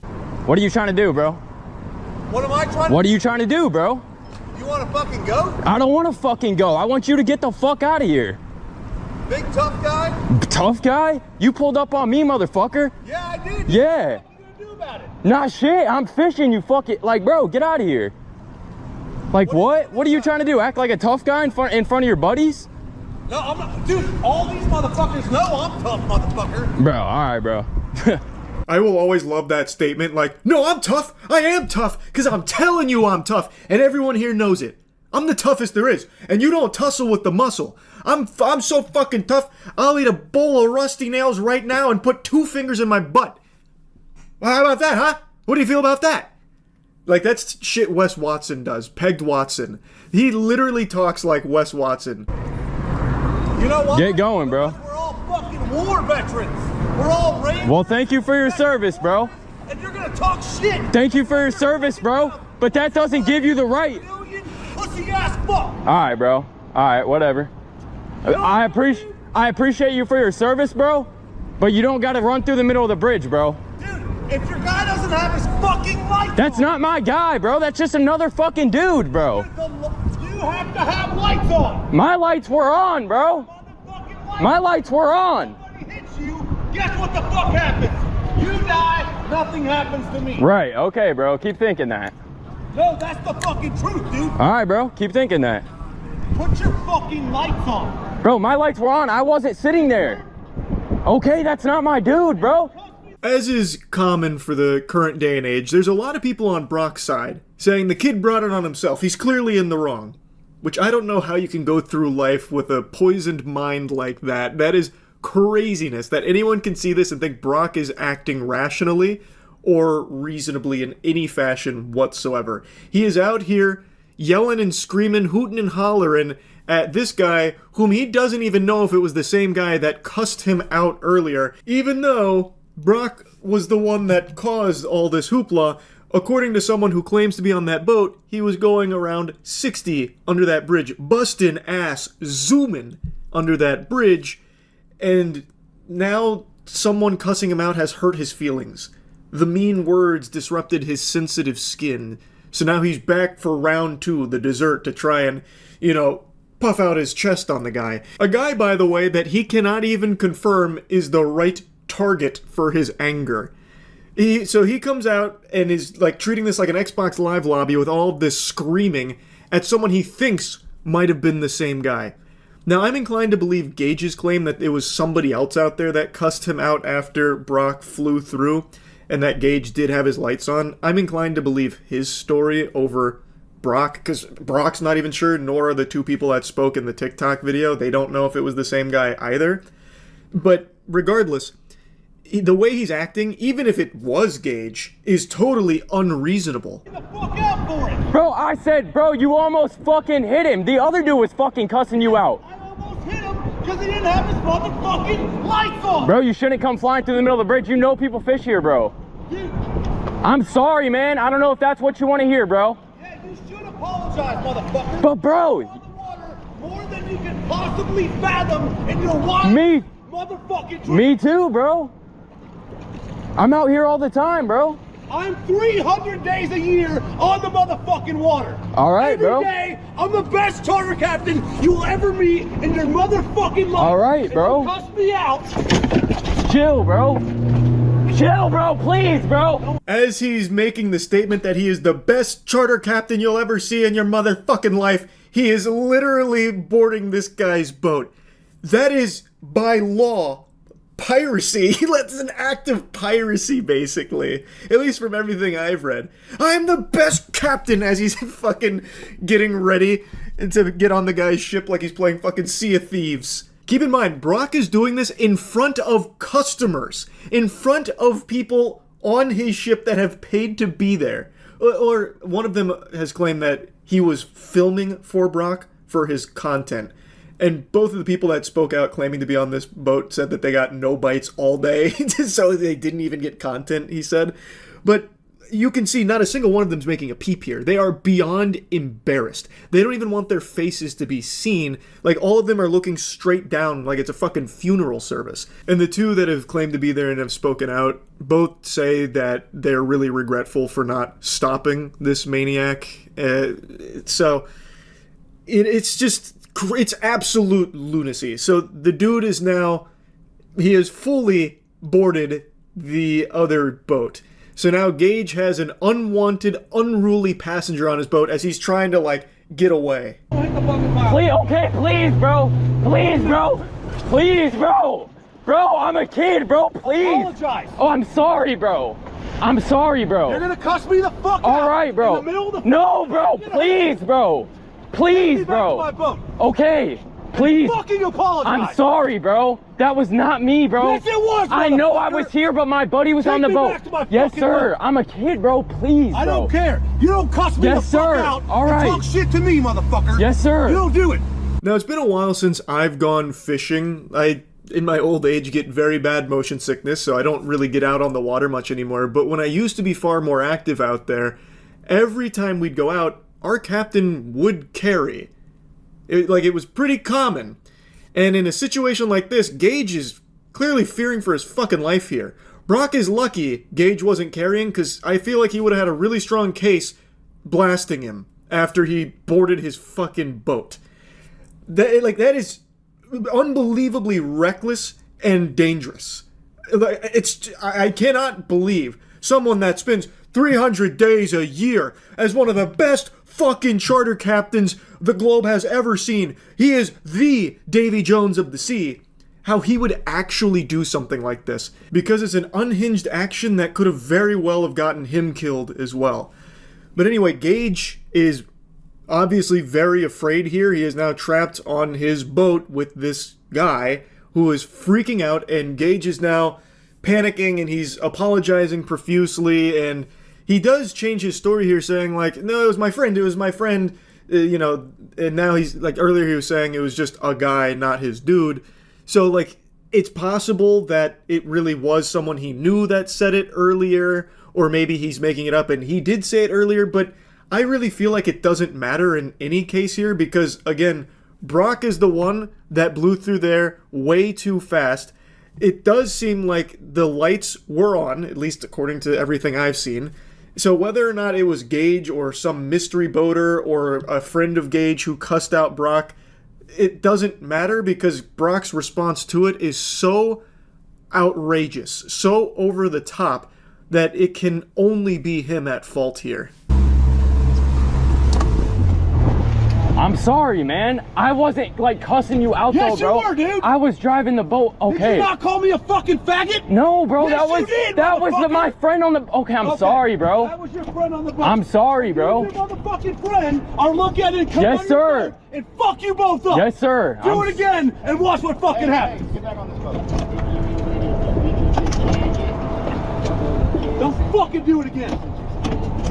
What are you trying to do, bro? What am I trying to do? What are you trying to do, bro? You want to fucking go? I don't want to fucking go. I want you to get the fuck out of here. Big tough guy? Tough guy? You pulled up on me, motherfucker. Yeah, I did. Yeah. What are you gonna do about it? Nah, shit. I'm fishing, you fucking... Like, bro, get out of here. Like, what? What are you trying to do? Act like a tough guy in front of your buddies? No, I'm not. Dude, all these motherfuckers know I'm tough, motherfucker. Bro, all right, bro. I will always love that statement, like, no, I'm tough, I am tough, because I'm telling you I'm tough, and everyone here knows it. I'm the toughest there is, and you don't tussle with the muscle. I'm so fucking tough, I'll eat a bowl of rusty nails right now and put 2 fingers in my butt. Well, how about that, huh? What do you feel about that? Like, that's shit Wes Watson does, Pegged Watson. He literally talks like Wes Watson. You know what? Get going, bro. We're all fucking war veterans. We're all raised. Well, thank you for your service, bro. And you're gonna talk shit. Thank you for your service, bro. But that doesn't give you the right. Pussy ass fuck. All right, bro. All right, whatever. I appreciate you for your service, bro. But you don't gotta run through the middle of the bridge, bro. Dude, if your guy doesn't have his fucking lights That's not my guy, bro. That's just another fucking dude, bro. you have to have lights on. My lights were on, bro. My lights were on. Guess what the fuck happens? You die, nothing happens to me. Right, okay, bro. Keep thinking that. No, that's the fucking truth, dude. All right, bro. Keep thinking that. Put your fucking lights on. Bro, my lights were on. I wasn't sitting there. Okay, that's not my dude, bro. As is common for the current day and age, there's a lot of people on Brock's side saying the kid brought it on himself. He's clearly in the wrong. Which I don't know how you can go through life with a poisoned mind like that. That is craziness that anyone can see this and think Brock is acting rationally or reasonably in any fashion whatsoever. He is out here yelling and screaming, hooting and hollering at this guy whom he doesn't even know if it was the same guy that cussed him out earlier, even though Brock was the one that caused all this hoopla. According to someone who claims to be on that boat, he was going around 60 under that bridge, busting ass, zooming under that bridge, and now someone cussing him out has hurt his feelings. The mean words disrupted his sensitive skin, so now he's back for round 2, the dessert, to try and, puff out his chest on the guy. A guy, by the way, that he cannot even confirm is the right target for his anger. So he comes out and is like treating this like an Xbox Live lobby with all of this screaming at someone he thinks might have been the same guy. Now, I'm inclined to believe Gage's claim that it was somebody else out there that cussed him out after Brock flew through and that Gage did have his lights on. I'm inclined to believe his story over Brock, because Brock's not even sure, nor are the 2 people that spoke in the TikTok video. They don't know if it was the same guy either. But regardless, the way he's acting, even if it was Gage, is totally unreasonable. Get the fuck out for it. Bro, I said, bro, you almost fucking hit him. The other dude was fucking cussing you out. I almost hit him because he didn't have his motherfucking lights on. Bro, you shouldn't come flying through the middle of the bridge. You know people fish here, bro. Dude. I'm sorry, man. I don't know if that's what you want to hear, bro. Yeah, you should apologize, motherfucker. But, bro. More than you can possibly fathom in your wild Me. motherfucking dream. Me too, bro. I'm out here all the time, bro. I'm 300 days a year on the motherfucking water. All right, bro. Every day, I'm the best charter captain you'll ever meet in your motherfucking life. All right, bro. If you cuss me out. Chill, bro. Chill, bro. Please, bro. As he's making the statement that he is the best charter captain you'll ever see in your motherfucking life, he is literally boarding this guy's boat. That is, by law, piracy. That's an act of piracy, basically. At least from everything I've read. I'm the best captain, as he's fucking getting ready to get on the guy's ship like he's playing fucking Sea of Thieves. Keep in mind, Brock is doing this in front of customers. In front of people on his ship that have paid to be there. Or one of them has claimed that he was filming for Brock for his content. And both of the people that spoke out claiming to be on this boat said that they got no bites all day, so they didn't even get content, he said. But you can see not a single one of them's making a peep here. They are beyond embarrassed. They don't even want their faces to be seen. Like, all of them are looking straight down like it's a fucking funeral service. And the two that have claimed to be there and have spoken out both say that they're really regretful for not stopping this maniac. So it's absolute lunacy. So the dude is now, he has fully boarded the other boat. So now Gage has an unwanted, unruly passenger on his boat as he's trying to, like, get away. Please, okay, please, bro. Please, bro. Please, bro. Bro, I'm a kid, bro. Please. Apologize. Oh, I'm sorry, bro. I'm sorry, bro. You're gonna cuss me the fuck out. All right, bro. In the middle of the No, bro. Please, bro. Please, bro. Back to my boat. Okay. Please. Fucking apologize. I'm sorry, bro. That was not me, bro. Yes, it was, I know I motherfucker. was here, but my buddy was on the me boat. back to my Yes, fucking sir. boat. I'm a kid, bro. Please, bro. I don't care. You don't cuss me Yes, the fuck sir. out All and right. talk shit to me, motherfucker. Yes, sir. You don't do it. Now, it's been a while since I've gone fishing. I, in my old age, get very bad motion sickness, so I don't really get out on the water much anymore. But when I used to be far more active out there, every time we'd go out, our captain would carry. It was pretty common. And in a situation like this, Gage is clearly fearing for his fucking life here. Brock is lucky Gage wasn't carrying, because I feel like he would have had a really strong case blasting him after he boarded his fucking boat. That is unbelievably reckless and dangerous. I cannot believe someone that spends 300 days a year as one of the best fucking charter captains the globe has ever seen. He is the Davy Jones of the sea. How he would actually do something like this. Because it's an unhinged action that could have very well have gotten him killed as well. But anyway, Gage is obviously very afraid here. He is now trapped on his boat with this guy who is freaking out, and Gage is now panicking and he's apologizing profusely, and he does change his story here saying like, no, it was my friend, and now he's like, earlier he was saying it was just a guy, not his dude. So like, it's possible that it really was someone he knew that said it earlier, or maybe he's making it up and he did say it earlier, but I really feel like it doesn't matter in any case here because, again, Brock is the one that blew through there way too fast. It does seem like the lights were on, at least according to everything I've seen. So whether or not it was Gage or some mystery boater or a friend of Gage who cussed out Brock, it doesn't matter because Brock's response to it is so outrageous, so over the top, that it can only be him at fault here. I'm sorry, man. I wasn't like cussing you out though, bro. Yes, you were, dude. I was driving the boat. Okay. Did you not call me a fucking faggot? No, bro. Yes, that was my friend on the. Okay, I'm sorry, bro. That was your friend on the boat. I'm sorry, bro. You and your motherfucking friend are look at it and come Yes, on sir. your boat and fuck you both up. Yes, sir. Do it again and watch what fucking happens. Get back on this boat. Don't fucking do it again.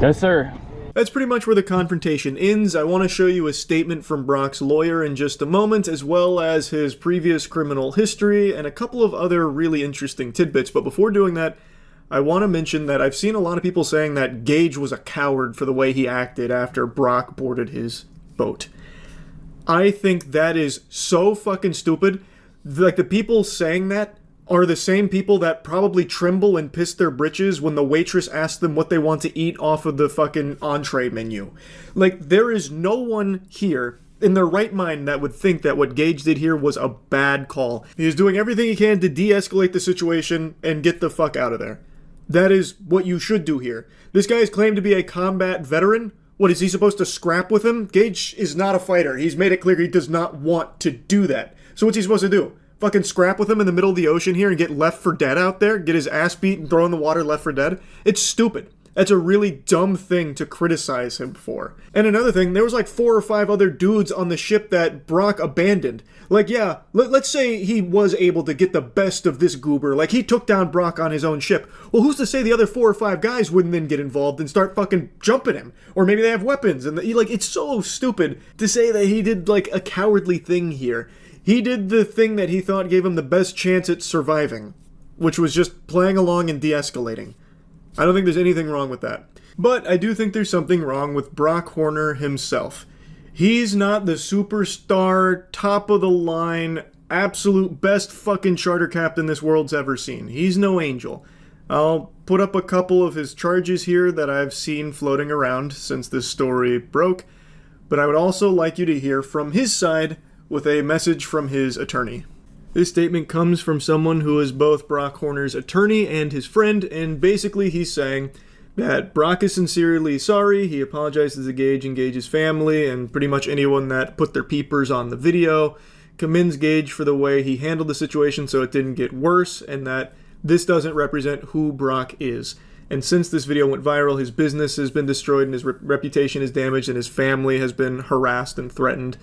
Yes, sir. That's pretty much where the confrontation ends. I want to show you a statement from Brock's lawyer in just a moment, as well as his previous criminal history and a couple of other really interesting tidbits. But before doing that, I want to mention that I've seen a lot of people saying that Gage was a coward for the way he acted after Brock boarded his boat. I think that is so fucking stupid. Like, the people saying that are the same people that probably tremble and piss their britches when the waitress asks them what they want to eat off of the fucking entree menu. Like, there is no one here in their right mind that would think that what Gage did here was a bad call. He is doing everything he can to de-escalate the situation and get the fuck out of there. That is what you should do here. This guy is claimed to be a combat veteran. What, is he supposed to scrap with him? Gage is not a fighter. He's made it clear he does not want to do that. So what's he supposed to do? Fucking scrap with him in the middle of the ocean here and get left for dead out there? Get his ass beat and throw in the water left for dead? It's stupid. That's a really dumb thing to criticize him for. And another thing, there was like 4 or 5 other dudes on the ship that Brock abandoned. Like, yeah, let's say he was able to get the best of this goober. Like, he took down Brock on his own ship. Well, who's to say the other 4 or 5 guys wouldn't then get involved and start fucking jumping him? Or maybe they have weapons. And like, it's so stupid to say that he did like a cowardly thing here. He did the thing that he thought gave him the best chance at surviving, which was just playing along and de-escalating. I don't think there's anything wrong with that. But I do think there's something wrong with Brock Horner himself. He's not the superstar, top-of-the-line, absolute best fucking charter captain this world's ever seen. He's no angel. I'll put up a couple of his charges here that I've seen floating around since this story broke, but I would also like you to hear from his side with a message from his attorney. This statement comes from someone who is both Brock Horner's attorney and his friend, and basically he's saying that Brock is sincerely sorry, he apologizes to Gage and Gage's family, and pretty much anyone that put their peepers on the video, commends Gage for the way he handled the situation so it didn't get worse, and that this doesn't represent who Brock is. And since this video went viral, his business has been destroyed and his reputation is damaged and his family has been harassed and threatened.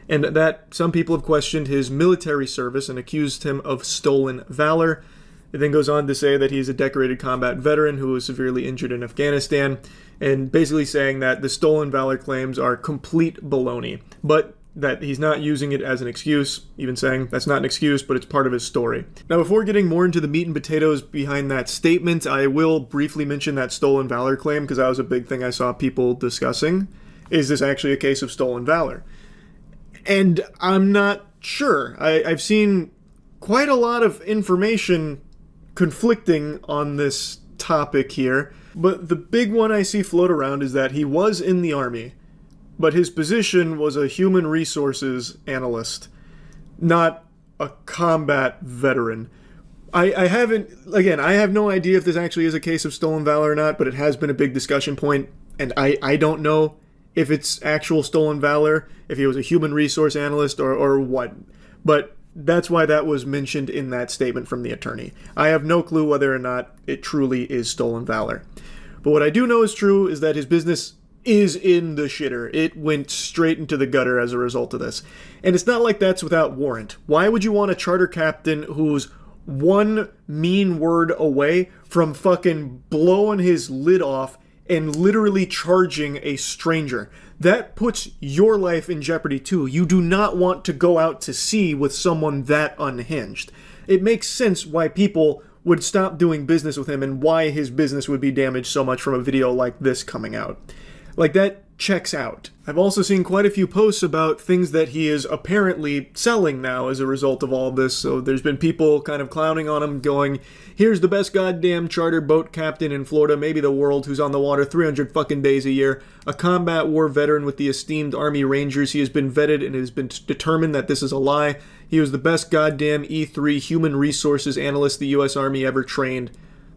And that some people have questioned his military service and accused him of stolen valor. It then goes on to say that he's a decorated combat veteran who was severely injured in Afghanistan, and basically saying that the stolen valor claims are complete baloney, but that he's not using it as an excuse, even saying that's not an excuse, but it's part of his story. Now, before getting more into the meat and potatoes behind that statement, I will briefly mention that stolen valor claim, because that was a big thing I saw people discussing. Is this actually a case of stolen valor? And I'm not sure. I've seen quite a lot of information conflicting on this topic here, but the big one I see float around is that he was in the Army, but his position was a human resources analyst, not a combat veteran. I have no idea if this actually is a case of stolen valor or not, but it has been a big discussion point, and I don't know if it's actual stolen valor, if he was a human resource analyst or what. But that's why that was mentioned in that statement from the attorney. I have no clue whether or not it truly is stolen valor. But what I do know is true is that his business is in the shitter. It went straight into the gutter as a result of this. And it's not like that's without warrant. Why would you want a charter captain who's one mean word away from fucking blowing his lid off and literally charging a stranger? That puts your life in jeopardy too. You do not want to go out to sea with someone that unhinged. It makes sense why people would stop doing business with him and why his business would be damaged so much from a video like this coming out. Like, that checks out. I've also seen quite a few posts about things that he is apparently selling now as a result of all this, so there's been people kind of clowning on him, going, here's the best goddamn charter boat captain in Florida, maybe the world, who's on the water 300 fucking days a year, a combat war veteran with the esteemed Army Rangers. He has been vetted and it has been determined that this is a lie. He was the best goddamn E3 human resources analyst the U.S. Army ever trained.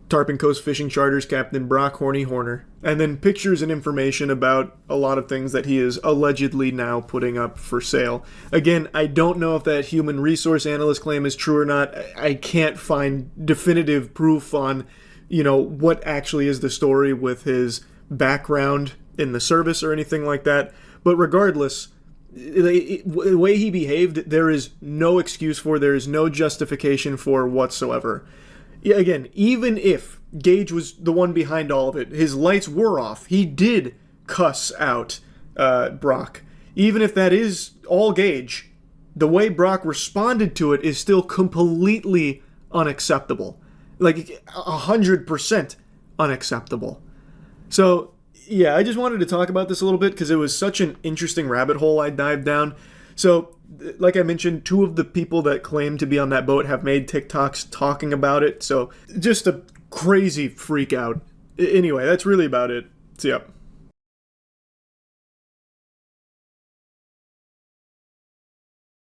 Tarpon Coast Fishing Charters Captain Brock Horner. And then pictures and information about a lot of things that he is allegedly now putting up for sale. Again, I don't know if that human resource analyst claim is true or not. I can't find definitive proof on, what actually is the story with his background in the service or anything like that. But regardless, the way he behaved, there is no excuse for, there is no justification for whatsoever. Again, even if Gage was the one behind all of it, his lights were off, he did cuss out Brock. Even if that is all Gage, the way Brock responded to it is still completely unacceptable. Like, 100% unacceptable. So, yeah, I just wanted to talk about this a little bit because it was such an interesting rabbit hole I dived down. So, like I mentioned, 2 of the people that claim to be on that boat have made TikToks talking about it. So just a crazy freak out. Anyway, that's really about it. See ya.